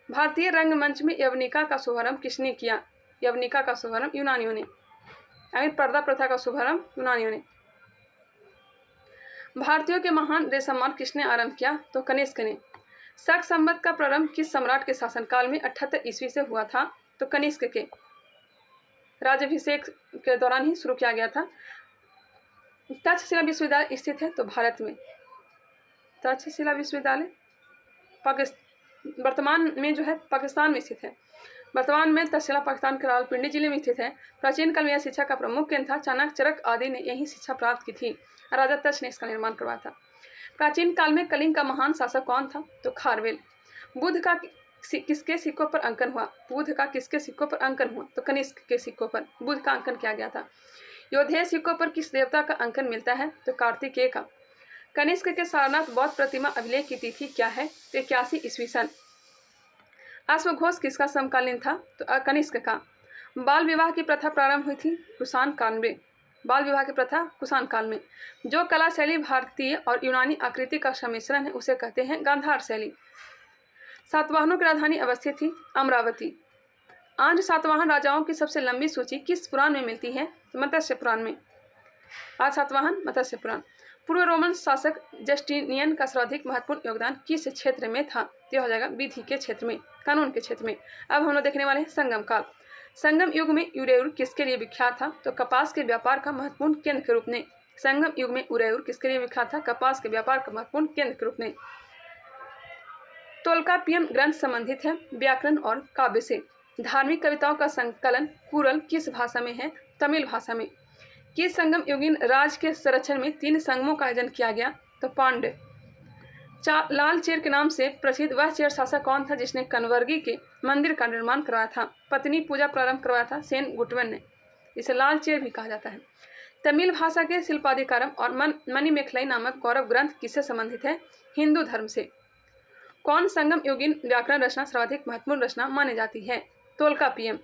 भारतीय रंगमंच में यवनिका का शुभारंभ किसने किया? यवनिका का शुभारंभ यूनानियों ने। पर्दा प्रथा का शुभारंभ यूनानियों ने। भारतीयों के महान रेशम मार्ग किसने आरंभ किया? तो कनिष्क ने। शक संवत का प्रारंभ किस सम्राट के शासनकाल में 78 ईस्वी से हुआ था? तो कनिष्क के राज्याभिषेक के दौरान ही शुरू किया गया था। तक्षशिला विश्वविद्यालय स्थित है तो भारत में। तक्षशिला विश्वविद्यालय वर्तमान में जो है पाकिस्तान में स्थित है। वर्तमान में तक्षशिला पाकिस्तान के रावलपिंडी जिले में स्थित है। प्राचीन काल में यह शिक्षा का प्रमुख केंद्र था। चाणक्य, चरक आदि ने यही शिक्षा प्राप्त की थी। राजा तक्ष ने इसका निर्माण करवाया था। प्राचीन काल में कलिंग का महान शासक कौन था? तो खारवेल। बुद्ध का किसके सिक्कों पर अंकन हुआ? बुद्ध का किसके सिक्कों पर अंकन हुआ? तो कनिष्क के सिक्कों पर बुद्ध का अंकन किया गया था। योधेय सिक्कों पर किस देवता का अंकन मिलता है? तो कार्तिकेय का। कनिष्क के सारनाथ बौद्ध प्रतिमा अभिलेख की तिथि क्या है? तो 81 ईस्वी सन। अश्वघोष किसका समकालीन था? तो कनिष्क का। बाल विवाह की प्रथा प्रारंभ हुई थी कुषाण काल में। बाल विवाह की प्रथा कुषाण काल में। जो कला शैली भारतीय और यूनानी आकृति का सम्मिश्रण है उसे कहते हैं गांधार शैली। सातवाहनों की राजधानी अवस्थित थी अमरावती। आंध्र सातवाहन राजाओं की सबसे लंबी सूची किस पुराण में मिलती है? तो मत्स्य पुराण में। आज सातवाहन मत्स्य पुराण। पूर्व रोमन शासक जस्टिनियन का सर्वाधिक महत्वपूर्ण योगदान किस क्षेत्र में था? यह हो जाएगा विधि के क्षेत्र में, कानून के क्षेत्र में। अब हम लोग देखने वाले हैं संगम काल। संगम युग में उरेयूर किसके लिए विख्यात था? तो कपास के व्यापार का महत्वपूर्ण केंद्र के रूप में। संगम युग में उरेयूर किसके लिए विख्यात था? कपास के व्यापार का महत्वपूर्ण केंद्र के रूप में। तोल्कापियन ग्रंथ संबंधित है व्याकरण और काव्य से। धार्मिक कविताओं का संकलन कुरल किस भाषा में है? तमिल भाषा में। किस संगम युगीन राज के संरक्षण में 3 संगमों का आयोजन किया गया? तो पांड्य। लाल चेर के नाम से प्रसिद्ध वह चेर शासक कौन था जिसने कनवर्गी के मंदिर का निर्माण करवाया था? पत्नी पूजा प्रारंभ करवाया था सेन गुटवन ने। इसे लाल चेर भी कहा जाता है। तमिल भाषा के शिल्पाधिकारम और मणिमेखलाई नामक गौरव ग्रंथ किससे संबंधित है? हिंदू धर्म से। कौन संगम युगीन व्याकरण रचना सर्वाधिक महत्वपूर्ण रचना मानी जाती है? तोल्कापियम।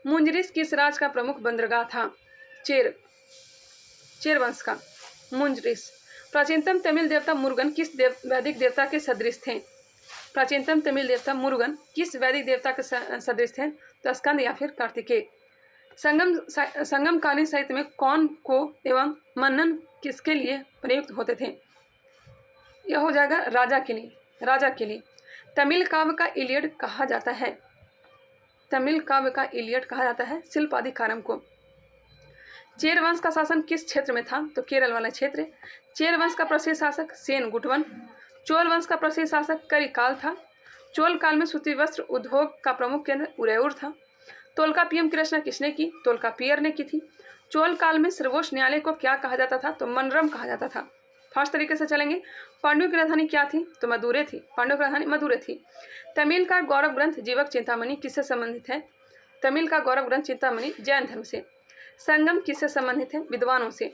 मुंजरिस किस राज का प्रमुख बंदरगाह था? चेर वंश का। मुंजरिस। प्राचीनतम तमिल देवता मुरुगन किस वैदिक देवता के सदृश थे? प्राचीनतम तमिल देवता मुरुगन किस वैदिक देवता के सदृश थे? तो स्कंद या फिर कार्तिकेय। संगमकालीन साहित्य में कौन को एवं मनन किसके लिए प्रयुक्त होते थे? यह हो जाएगा राजा के लिए। राजा के लिए। तमिल काव्य का इलियड कहा जाता है। तमिल काव्य का इलियड कहा जाता है शिल्पाधिकारम को। चेर वंश का शासन किस क्षेत्र में था? तो केरल वाला क्षेत्र। चेर वंश का प्रसिद्ध शासक सेन गुटवन। चोल वंश का प्रसिद्ध शासक करिकाल था। चोल काल में सूती वस्त्र उद्योग का प्रमुख केंद्र उदयपुर था। तोल्काप्पियम की रचना किसने की? तोल्काप्पियर ने की थी। चोल काल में सर्वोच्च न्यायालय को क्या कहा जाता था? तो मनरम कहा जाता था। फास्ट तरीके से चलेंगे। पांड्यों की राजधानी क्या थी? तो मदुरै थी। पांड्यों की राजधानी मदुरै थी। तमिल का गौरव ग्रंथ जीवक चिंतामणि किससे संबंधित है? तमिल का गौरव ग्रंथ चिंतामणि जैन धर्म से। संगम किससे संबंधित है? विद्वानों से।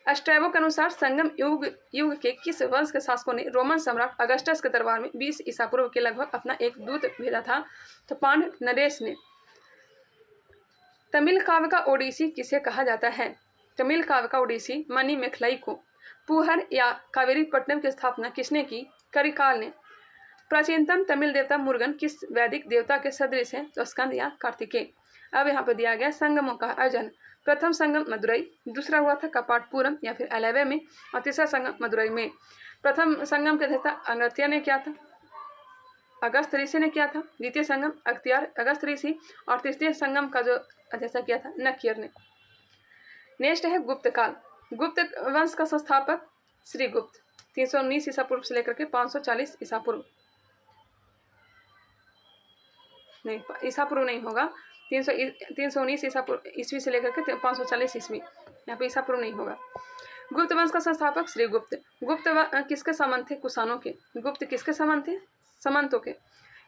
स्ट्रैबो के अनुसार संगम युग के किस वंश के शासकों ने रोमन सम्राट अगस्टस के दरबार में 20 ईसा पूर्व के लगभग अपना एक दूत भेजा था? तो पांड्य नरेश ने। तमिल काव्य का ओडिसी किसे कहा जाता है? तमिल काव्य का ओडिसी मणि मेखलाई को। पुहर या कावेरी पट्टनम की स्थापना किसने की? करिकाल ने। प्राचीनतम तमिल देवता मुरुगन किस वैदिक देवता के सदृश है? तो स्कंद या कार्तिकेय। अब यहाँ पर दिया गया संगमों का आयोजन। प्रथम संगम मदुरई, दूसरा हुआ था कपाटपुरम या फिर अलेवे में, और तीसरा संगम मदुरई में। प्रथम संगम के अध्यक्षता अगस्त्य ने किया था, अगस्त ऋषि ने किया था। द्वितीय संगम अख्तियार अगस्त ऋषि, और तृतीय संगम का जो अध्यक्षता किया था नकियर ने। नेक्स्ट है गुप्त काल। गुप्त वंश का संस्थापक श्रीगुप्त, 319 ईसा पूर्व से लेकर के 540 ईसा पूर्व, नहीं ईसा पूर्व नहीं होगा, 319 ईसा पूर्व ईस्वी से लेकर के 540 ईस्वी, यहाँ पे ईसा पूर्व नहीं होगा। गुप्त वंश का संस्थापक श्रीगुप्त। गुप्त किसके समान थे? कुषाणों के। गुप्त किसके समान थे? समंतों के।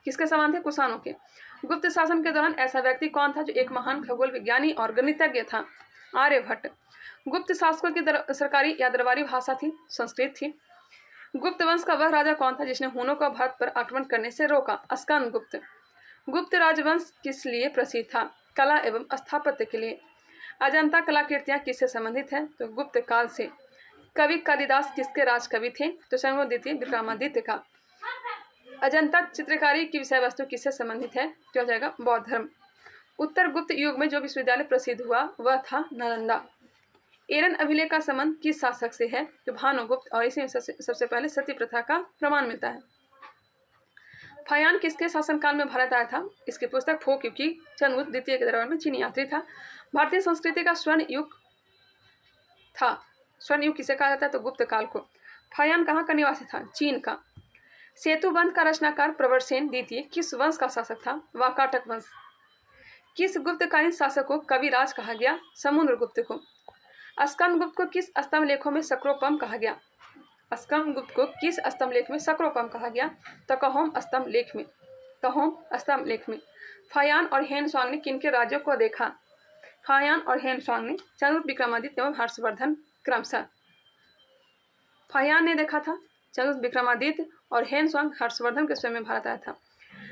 किसके समान थे? कुषाणों के। गुप्त शासन के दौरान ऐसा व्यक्ति कौन था जो एक महान खगोल विज्ञानी और गणितज्ञ था? आर्यभट्ट। गुप्त शासकों की सरकारी या दरबारी भाषा थी? संस्कृत थी। गुप्त वंश का वह राजा कौन था जिसने हुनों को भारत पर आक्रमण करने से रोका? स्कंदगुप्त। गुप्त राजवंश किस लिए प्रसिद्ध था? कला एवं स्थापत्य के लिए। अजंता कलाकृतियां किससे संबंधित हैं? तो गुप्त काल से। कवि कालिदास किसके राजकवि थे? तो चंद्रगुप्त द्वितीय विक्रमादित्य का। अजंता चित्रकारी की विषय वस्तु किससे संबंधित है? क्या हो जाएगा? बौद्ध धर्म। उत्तर गुप्त युग में जो विश्वविद्यालय प्रसिद्ध हुआ वह था नालंदा। एरन अभिलेख का संबंध किस शासक से है? तो भानुगुप्त, और इसी में सबसे पहले सती प्रथा का प्रमाण मिलता है। फायान किसके शासनकाल में भारत आया था? इसकी पुस्तक फो, क्योंकि चंद्रगुप्त द्वितीय के दरबार में चीनी यात्री था। भारतीय संस्कृति का स्वर्ण युग था। स्वर्ण युग किसे कहा जाता है? तो गुप्त काल को। फायान कहाँ का निवासी था? चीन का। सेतुबंध का रचनाकार प्रवरसेन द्वितीय किस वंश का शासक था? वाकाटक वंश। किस गुप्तकालीन शासक को कविराज कहा गया? समुद्रगुप्त को। स्कंदगुप्त को किस स्तंभ लेखों में सक्रोपम कहा गया? स्कंदगुप्त को किस स्तंभ लेख में सक्रोपम कहा गया? तो कहोम स्तंभ लेख में। कहोम स्तंभ लेख में। फायान और हेनसोंग ने किनके राज्यों को देखा? फायान और हेनसोंग ने चंद्रगुप्त विक्रमादित्य एवं हर्षवर्धन क्रमशः। फायान ने देखा था चंद्रगुप्त विक्रमादित्य, और हेनसोंग हर्षवर्धन के समय में भारत आया था।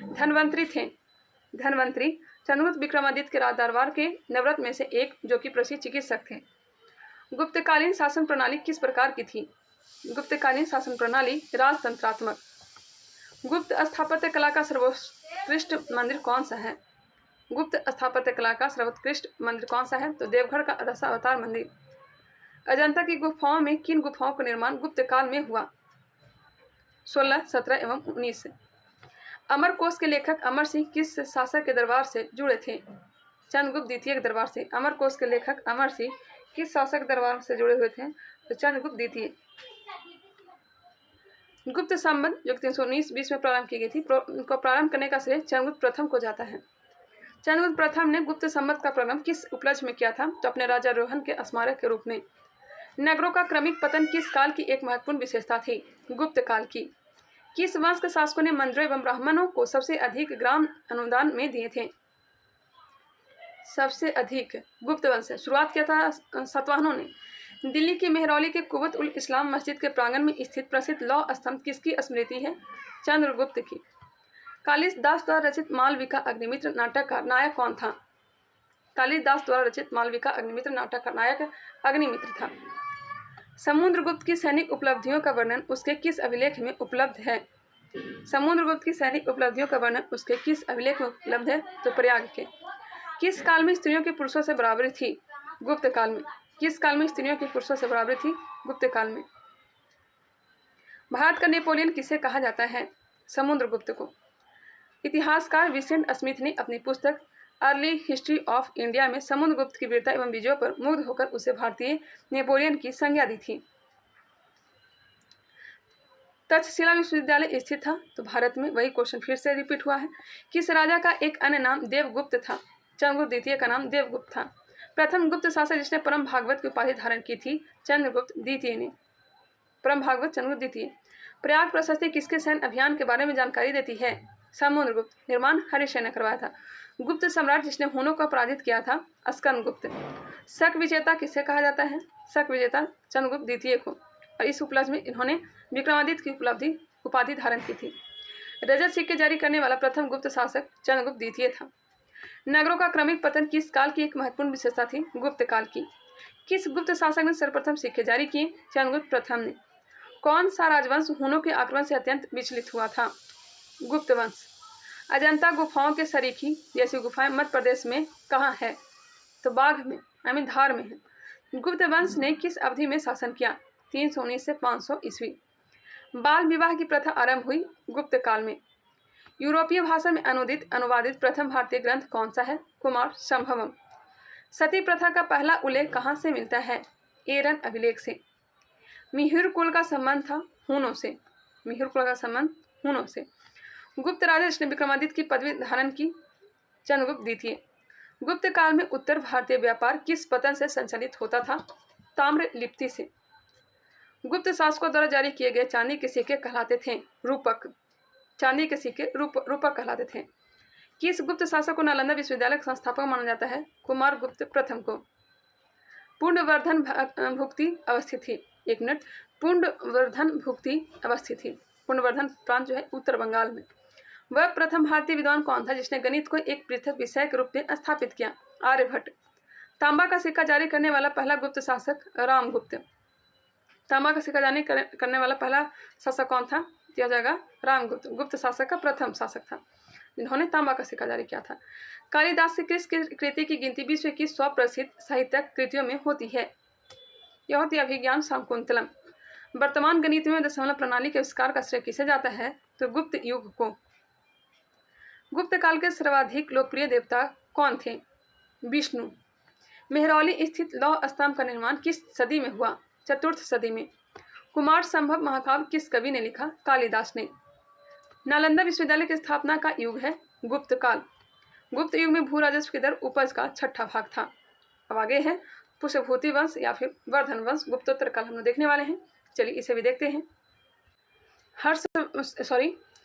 धनवंतरी थे। धनवंतरी चंद्रगुप्त विक्रमादित्य के राजदरबार के नवरत्न में से एक, जो कि प्रसिद्ध चिकित्सक थे। गुप्तकालीन शासन प्रणाली किस प्रकार की थी? गुप्तकालीन शासन प्रणाली राजतंत्रात्मक। गुप्त स्थापत्य कला का सर्वोत्कृष्ट मंदिर कौन सा है? गुप्त स्थापत्य कला का सर्वोत्कृष्ट मंदिर कौन सा है? तो देवघर का दशावतार मंदिर। अजंता की गुफाओं में किन गुफाओं का निर्माण गुप्त काल में हुआ? 16, 17 एवं 19। अमरकोश के लेखक अमर सिंह किस शासक के दरबार से जुड़े थे? चंद्रगुप्त द्वितीय के दरबार से। अमरकोश के लेखक अमर सिंह किस शासक दरबार से जुड़े हुए थे? तो चंद्रगुप्त द्वितीय। गुप्त संबंध जो 319 में प्रारंभ की गई थी, को प्रारंभ करने का श्रेय चंद्रगुप्त प्रथम को जाता है। चंद्रगुप्त प्रथम ने गुप्त संबंध का प्रारंभ किस उपलक्ष्य में किया था? तो अपने राजारोहण के स्मारक के रूप में। नगरों का क्रमिक पतन किस काल की एक महत्वपूर्ण विशेषता थी? गुप्त काल की। किस वंश के शासकों ने मंत्रियों एवं ब्राह्मणों को सबसे अधिक ग्राम अनुदान में दिए थे? सबसे अधिक गुप्त वंश। शुरुआत किया था सातवाहनों ने। दिल्ली की मेहरौली के कुवत उल इस्लाम मस्जिद के प्रांगण में स्थित प्रसिद्ध लौह स्तंभ किसकी स्मृति है? चंद्रगुप्त की। कालिदास द्वारा रचित मालविका अग्निमित्र नाटक का नायक कौन था? कालिदास द्वारा रचित मालविका अग्निमित्र नाटक का नायक अग्निमित्र था। समुद्रगुप्त की सैनिक उपलब्धियों का वर्णन उसके किस अभिलेख में उपलब्ध है? समुद्रगुप्त की सैनिक उपलब्धियों का वर्णन उसके किस अभिलेख में उपलब्ध है? तो प्रयाग के। किस काल में स्त्रियों की पुरुषों से बराबरी थी? गुप्त काल में। किस काल में स्त्रियों की पुरुषों से बराबरी थी? गुप्त काल में। भारत का नेपोलियन किसे कहा जाता है? समुद्रगुप्त को। इतिहासकार विसेंट स्मिथ ने अपनी पुस्तक अर्ली हिस्ट्री ऑफ इंडिया में समुद्रगुप्त की वीरता एवं विजयों पर मुग्ध होकर उसे भारतीय नेपोलियन की संज्ञा दी थी। तक्षशिला विश्वविद्यालय स्थित था, तो भारत में वही क्वेश्चन फिर से रिपीट हुआ है। किस राजा का एक अन्य नाम देवगुप्त था? चंद्रगुप्त द्वितीय का नाम देवगुप्त था। प्रथम गुप्त शासक जिसने परम भागवत की उपाधि धारण की थी, चंद्रगुप्त द्वितीय ने। परम भागवत चंद्रगुप्त द्वितीय। प्रयाग प्रशस्ति किसके सैन्य अभियान के बारे में जानकारी देती है? समुद्रगुप्त। निर्माण हरिशय ने करवाया था। गुप्त सम्राट जिसने हुनों को पराजित किया था, स्कंदगुप्त। शक विजेता किसे कहा जाता है? शक विजेता चंद्रगुप्त द्वितीय को। और इस उपलब्धि में इन्होंने विक्रमादित्य की उपाधि धारण की थी। रजत सिक्के जारी करने वाला प्रथम गुप्त शासक चंद्रगुप्त द्वितीय था। नगरों का क्रमिक पतन किस काल की एक महत्वपूर्ण विशेषता थी? गुप्त काल की। किस गुप्त शासक ने सर्वप्रथम सिक्के जारी किए? चंद्रगुप्त प्रथम ने। कौन सा राजवंश हुनों के आक्रमण से अत्यंत विचलित हुआ था? गुप्त वंश। अजंता गुफाओं के सरीखी जैसी गुफाएं मध्य प्रदेश में कहाँ है? तो बाघ में, धार में है। गुप्त वंश ने किस अवधि में शासन किया? 319 से 500 ईस्वी। बाल विवाह की प्रथा आरंभ हुई गुप्त काल में। यूरोपीय भाषा में अनुवादित प्रथम भारतीय ग्रंथ कौन सा है? कुमार संभवम। सती प्रथा का पहला उल्लेख कहाँ से मिलता है? एरन अभिलेख से। मिहिर कुल का संबंध था हुनों से। मिहिर कुल का संबंध हुनों से। गुप्त राजा जिसने विक्रमादित्य की पदवी धारण की, चंद्रगुप्त द्वितीय। गुप्त काल में उत्तर भारतीय व्यापार किस पतन से संचालित होता था? ताम्र लिप्ति से। गुप्त शासकों द्वारा जारी किए गए चांदी के सिक्के कहलाते थे रूपक। चांदी के सिक्के रूपक कहलाते थे। किस गुप्त शासक को नालंदा विश्वविद्यालय का संस्थापक माना जाता है? कुमार गुप्त प्रथम को। पुंडवर्धन भुक्ति अवस्थित थी। एक मिनट। पुंडवर्धन भुक्ति अवस्थित थी। पुंडवर्धन प्रांत जो है उत्तर बंगाल में। वह प्रथम भारतीय विद्वान कौन था जिसने गणित को एक पृथक विषय के रूप में स्थापित किया? आर्यभट्ट। तांबा का सिक्का जारी करने वाला पहला गुप्त शासक रामगुप्त। तांबा का सिक्का जारी करने वाला पहला शासक कौन था? दिया जाएगा रामगुप्त। गुप्त शासक का प्रथम शासक था जिन्होंने तांबा का सिक्का जारी किया था। कालिदास की किस कृति की गिनती विश्व की 100 प्रसिद्ध साहित्यिक कृतियों में होती है? यह होती है अभिज्ञान शाकुंतलम। वर्तमान गणित में दशमलव प्रणाली के आविष्कार का श्रेय किसे जाता है? तो गुप्त युग को। गुप्त काल के सर्वाधिक लोकप्रिय देवता कौन थे? विष्णु। मेहरौली स्थित लौह स्तंभ का निर्माण किस सदी में हुआ? चतुर्थ सदी में। कुमार संभव महाकाव्य किस कवि ने लिखा? कालिदास ने। नालंदा विश्वविद्यालय की स्थापना का युग है गुप्त काल। गुप्त युग में भू राजस्व की दर उपज का 6ठा भाग था। अब आगे है पुष्यभूति वंश या फिर वर्धन वंश। गुप्तोत्तर काल हम लोग देखने वाले हैं। चलिए इसे भी देखते हैं।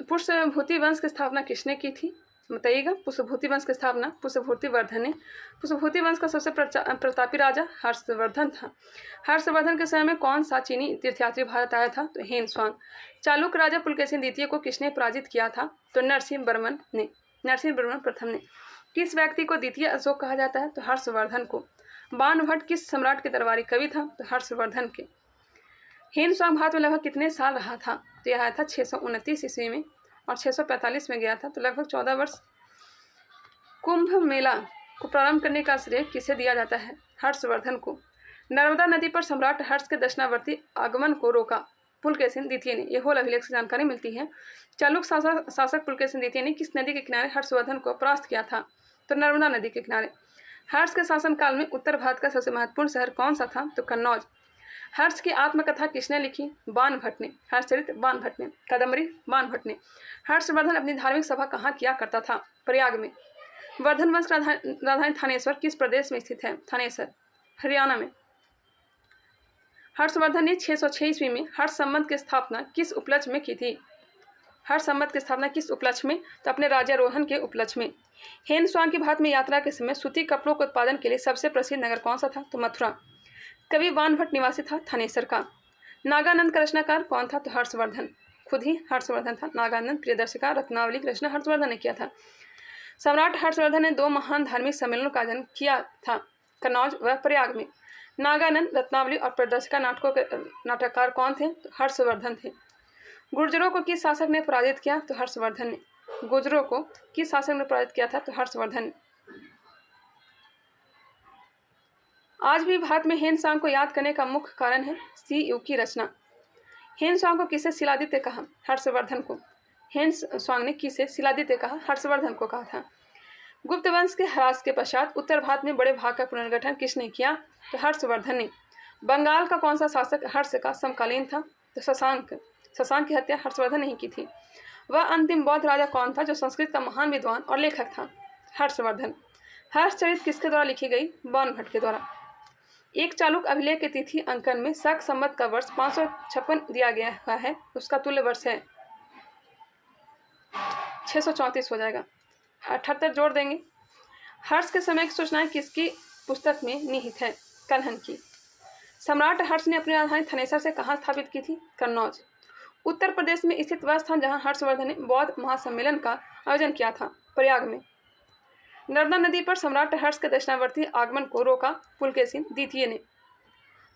पुष्यभूति वंश की स्थापना किसने की थी? बताइएगा। पुष्यभूति वंश की स्थापना पुष्यभूति वर्धन ने। पुष्यभूति वंश का सबसे प्रतापी राजा हर्षवर्धन था। हर्षवर्धन के समय में कौन सा चीनी तीर्थयात्री भारत आया था? तो हेन स्वांग। चालुक्य राजा पुलकेशिन द्वितीय को किसने पराजित किया था? तो नरसिंह वर्मन ने। नरसिंह वर्मन प्रथम ने। किस व्यक्ति को द्वितीय अशोक कहा जाता है? तो हर्षवर्धन को। बाणभट्ट किस सम्राट के दरबारी कवि था? तो हर्षवर्धन के। हेन स्वांग भारत में लगभग कितने साल रहा था? तो यह आया था 629 ईस्वी में और 645 में गया था, तो लगभग 14 वर्ष। कुंभ मेला को प्रारंभ करने का श्रेय किसे दिया जाता है? हर्षवर्धन को। नर्मदा नदी पर सम्राट हर्ष के दक्षिणावर्ती आगमन को रोका पुलकेशिन द्वितीय ने। यह होल अभिलेख से जानकारी मिलती है। चालुक्य शासक पुलकेशिन द्वितीय ने किस नदी के किनारे हर्षवर्धन को परास्त किया था? तो नर्मदा नदी के किनारे। हर्ष के शासनकाल में उत्तर भारत का सबसे महत्वपूर्ण शहर कौन सा था? तो कन्नौज। हर्ष की आत्मकथा किसने लिखी? बाणभट्ट ने। हर्षचरित बाणभट्ट ने। कादम्बरी बाणभट्ट ने। हर्षवर्धन अपनी धार्मिक सभा कहाँ किया करता था? प्रयाग में। वर्धन वंश राजधानी थानेश्वर किस प्रदेश में स्थित है? थानेसर, हरियाणा में। हर्षवर्धन ने 606 ईस्वी में हर्ष संबंध की स्थापना किस उपलक्ष्य में की थी? हर्ष संबंध की स्थापना किस उपलक्ष्य में? तो अपने राज्यारोहण के उपलक्ष्य में। हेन स्वांग की भारत में यात्रा के समय सूती कपड़ों के उत्पादन के लिए सबसे प्रसिद्ध नगर कौन सा था? तो मथुरा। कवि बाणभट्ट निवासी था थानेसर का। नागानंद का रचनाकार कौन था? तो हर्षवर्धन। खुद ही हर्षवर्धन था। नागानंद प्रियदर्शिका रत्नावली की रचना हर्षवर्धन ने किया था। सम्राट हर्षवर्धन ने 2 महान धार्मिक सम्मेलनों का आयोजन किया था, कन्नौज व प्रयाग में। नागानंद, रत्नावली और प्रियदर्शिका नाटकों के नाटककार कौन थे? तो हर्षवर्धन थे। गुर्जरों को किस शासक ने पराजित किया? तो हर्षवर्धन ने। गुर्जरों को किस शासक ने पराजित किया था? तो हर्षवर्धन ने। आज भी भारत में हेन स्वांग को याद करने का मुख्य कारण है सी यू की रचना। हेन स्वांग को किसे शिलादित्य कहा? हर्षवर्धन को। हेन स्वांग ने किसे शिलादित्य कहा? हर्षवर्धन को कहा था। गुप्त वंश के ह्रास के पश्चात उत्तर भारत में बड़े भाग का पुनर्गठन किसने किया? तो हर्षवर्धन ने। बंगाल का कौन सा शासक हर्ष का समकालीन था? तो शशांक। शशांक की हत्या हर्षवर्धन ने ही की थी। वह अंतिम बौद्ध राजा कौन था जो संस्कृत का महान विद्वान और लेखक था? हर्षवर्धन। हर्षचरित किसके द्वारा लिखी गई? बाण भट्ट के द्वारा। एक चालुक अभिलेख की तिथि अंकन में शक संवत का वर्ष 556 दिया गया हुआ है, उसका तुल्य वर्ष है 634 हो जाएगा। 78 जोड़ देंगे। हर्ष के समय की सूचनाएं किसकी पुस्तक में निहित है? कल्हण की। सम्राट हर्ष ने अपनी राजधानी थनेसर से कहाँ स्थापित की थी? कन्नौज। उत्तर प्रदेश में स्थित वह स्थान जहाँ हर्षवर्धन ने बौद्ध महासम्मेलन का आयोजन किया था? प्रयाग में। नर्मदा नदी पर सम्राट हर्ष के दक्षिणावर्ती आगमन को रोका पुलकेशिन द्वितीय ने।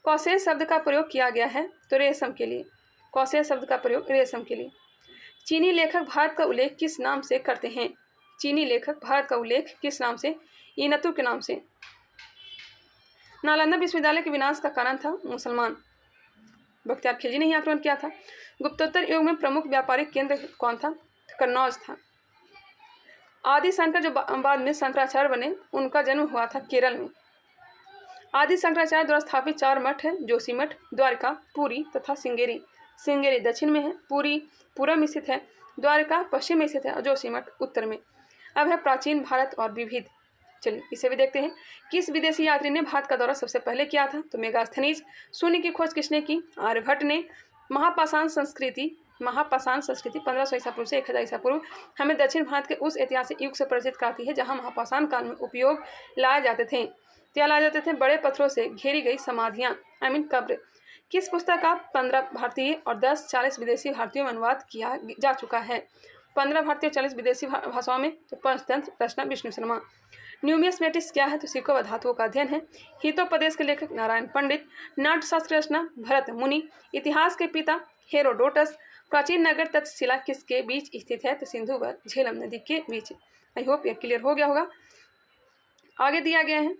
कौशेय शब्द का प्रयोग किया गया है तो रेशम के लिए। कौशेय शब्द का प्रयोग रेशम के लिए। चीनी लेखक भारत का उल्लेख किस नाम से करते हैं? चीनी लेखक भारत का उल्लेख किस नाम से? इनतु के नाम से। नालंदा विश्वविद्यालय के विनाश का कारण था? मुसलमान। बख्तियार खिलजी ने ही आक्रमण किया था। गुप्तोत्तर युग में प्रमुख व्यापारिक केंद्र कौन था? कन्नौज था। आदि शंकर जो बाद में शंकराचार्य बने, उनका जन्म हुआ था केरल में। आदि शंकराचार्य द्वारा स्थापित 4 मठ है: जोशीमठ, द्वारका, पुरी तथा सिंगेरी। सिंगेरी दक्षिण में है, पुरी पूर्व में स्थित है, द्वारका पश्चिम में स्थित है और जोशीमठ उत्तर में। अब है प्राचीन भारत और विविध। चलिए इसे भी देखते हैं। किस विदेशी यात्री ने भारत का दौरा सबसे पहले किया था? तो मेगास्थनीज। शून्य की खोज किसने की? आर्यभट्ट ने। महापाषाण संस्कृति 1500 ईसा पूर्व से 1000 ईसा पूर्व हमें दक्षिण भारत के उस ऐतिहासिक युग से परिचित कराती है जहां महापाषाण काल में उपयोग लाए जाते थे। क्या लाए जाते थे? बड़े पत्थरों से घेरी गई समाधियां, कब्र। किस पुस्तक का 15 भारतीय और 40 विदेशी भारतीयों में अनुवाद किया जा चुका है? 15 भारतीय 40 विदेशी भाषाओं में। तो पंचतंत्र रचना विष्णु शर्मा। न्यूमिस्मेटिक्स क्या है? तो सिक्कों व धातुओं का अध्ययन है। हितोपदेश के लेखक नारायण पंडित। नाट्यशास्त्र रचना भरत मुनि। इतिहास के पिता हेरोडोटस। प्राचीन नगर तक्षशिला किसके बीच स्थित है? तो सिंधु व झेलम नदी के बीच। आई होप यह क्लियर हो गया होगा। आगे दिया गया है,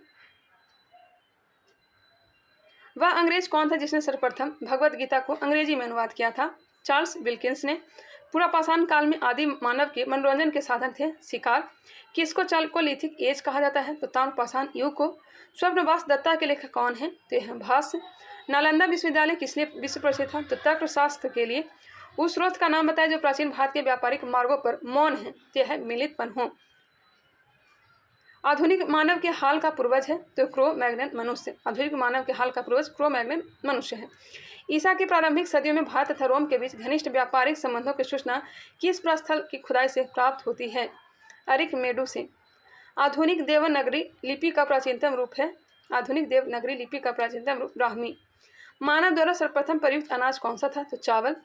वह अंग्रेज कौन था जिसने सर्वप्रथम भगवत गीता को अंग्रेजी में अनुवाद किया था? चार्ल्स विल्किंस ने। पुरापाषाण काल में आदि मानव के मनोरंजन के साधन थे शिकार। किसको चाल्कोलिथिक एज कहा जाता है? तो ताम्रपाषाण युग को। स्वप्नवास दत्ता के लेखक कौन है? तो यह भाष्य। नालंदा विश्वविद्यालय किस लिए विश्व प्रसिद्ध था? तो तर्कशास्त्र के लिए। उस स्रोत का नाम बताए जो प्राचीन भारत के व्यापारिक मार्गों पर मौन है? तो यह मिलित पन्हो। आधुनिक मानव के हाल का पूर्वज है? तो क्रो मैग्नन मनुष्य। आधुनिक मानव के हाल का पूर्वज क्रो मैग्नन मनुष्य है। ईसा की प्रारंभिक सदियों में भारत तथा रोम के बीच घनिष्ठ व्यापारिक संबंधों की सूचना किस प्रस्थल की खुदाई से प्राप्त होती है? अरिकमेडु से। आधुनिक देवनागरी लिपि का प्राचीनतम रूप है? आधुनिक देवनागरी लिपि का प्राचीनतम रूप ब्राह्मी। मानव द्वारा सर्वप्रथम प्रयुक्त अनाज कौन सा था? तो चावल।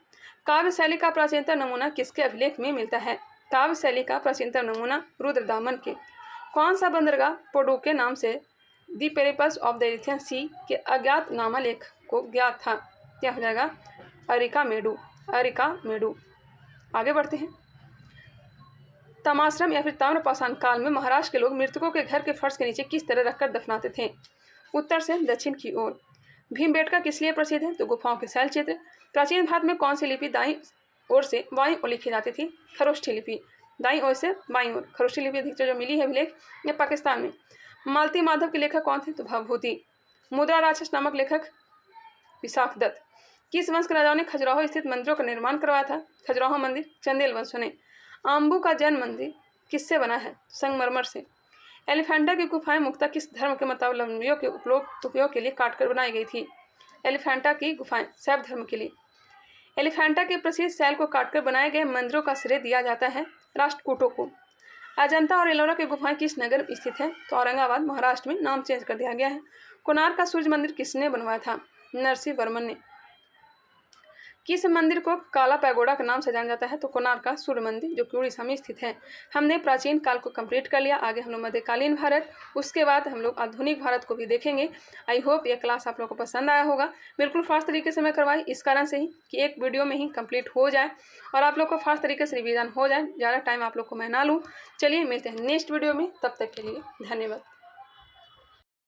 काव्य शैली का प्राचीनतम नमूना किसके अभिलेख में मिलता है? काव्य शैली का प्राचीनतम नमूना रुद्रदामन के। कौन सा बंदरगाह पोडू के नाम से दी पेरिपल्स ऑफ द इरिथियन सी के अज्ञात नामालेख को ज्ञात था? क्या हो जाएगा? अरिकामेडु। अरिकामेडु। आगे बढ़ते हैं। तमाश्रम या फिर ताम्रपाषाण काल में महाराष्ट्र के लोग मृतकों के घर के फर्श के नीचे किस तरह रखकर दफनाते थे? उत्तर से दक्षिण की ओर। भीमबेटका किस लिए प्रसिद्ध है? तो गुफाओं के शैल चित्र। प्राचीन भारत में कौन सी लिपि दाईं ओर से बाईं ओर लिखी जाती थी? खरोष्ठी लिपि। दाईं ओर से बाईं ओर खरोष्ठी लिपि अधिकतर जो मिली है अभिलेख ये पाकिस्तान में। मालती माधव के लेखक कौन थे? तो भवभूति। मुद्रा राक्षस नामक लेखक विशाख दत्त। किस वंश के राजाओं ने खजुराहो स्थित मंदिरों का निर्माण करवाया था? खजुराहो मंदिर चंदेल वंशों ने। आम्बू का जैन मंदिर किससे बना है? संगमरमर से। एलिफेंटा की गुफाएं मुक्ता किस धर्म के मतावलंबियों के उपयोग के लिए काटकर बनाई गई थी? एलिफेंटा की गुफाएं शैव धर्म के लिए। एलिफेंटा के प्रसिद्ध शैल को काटकर बनाए गए मंदिरों का श्रेय दिया जाता है राष्ट्रकूटों को। अजंता और एलोरा की गुफाएं किस नगर में स्थित है? तो औरंगाबाद महाराष्ट्र में। नाम चेंज कर दिया गया है। कोणार्क का सूर्य मंदिर किसने बनवाया था? नरसिंह वर्मन ने। किस मंदिर को काला पैगोडा के नाम से जाना जाता है? तो कोणार्क का सूर्य मंदिर जो कि उड़ीसा में स्थित है। हमने प्राचीन काल को कंप्लीट कर लिया। आगे हम लोग मध्यकालीन भारत, उसके बाद हम लोग आधुनिक भारत को भी देखेंगे। आई होप यह क्लास आप लोगों को पसंद आया होगा। बिल्कुल फास्ट तरीके से मैं करवाई इस कारण से ही कि एक वीडियो में ही कंप्लीट हो जाए और आप लोग को फास्ट तरीके से रिवीजन हो जाए, ज़्यादा टाइम आप लोग को मैं ना लूँ। चलिए मिलते हैं नेक्स्ट वीडियो में, तब तक के लिए धन्यवाद।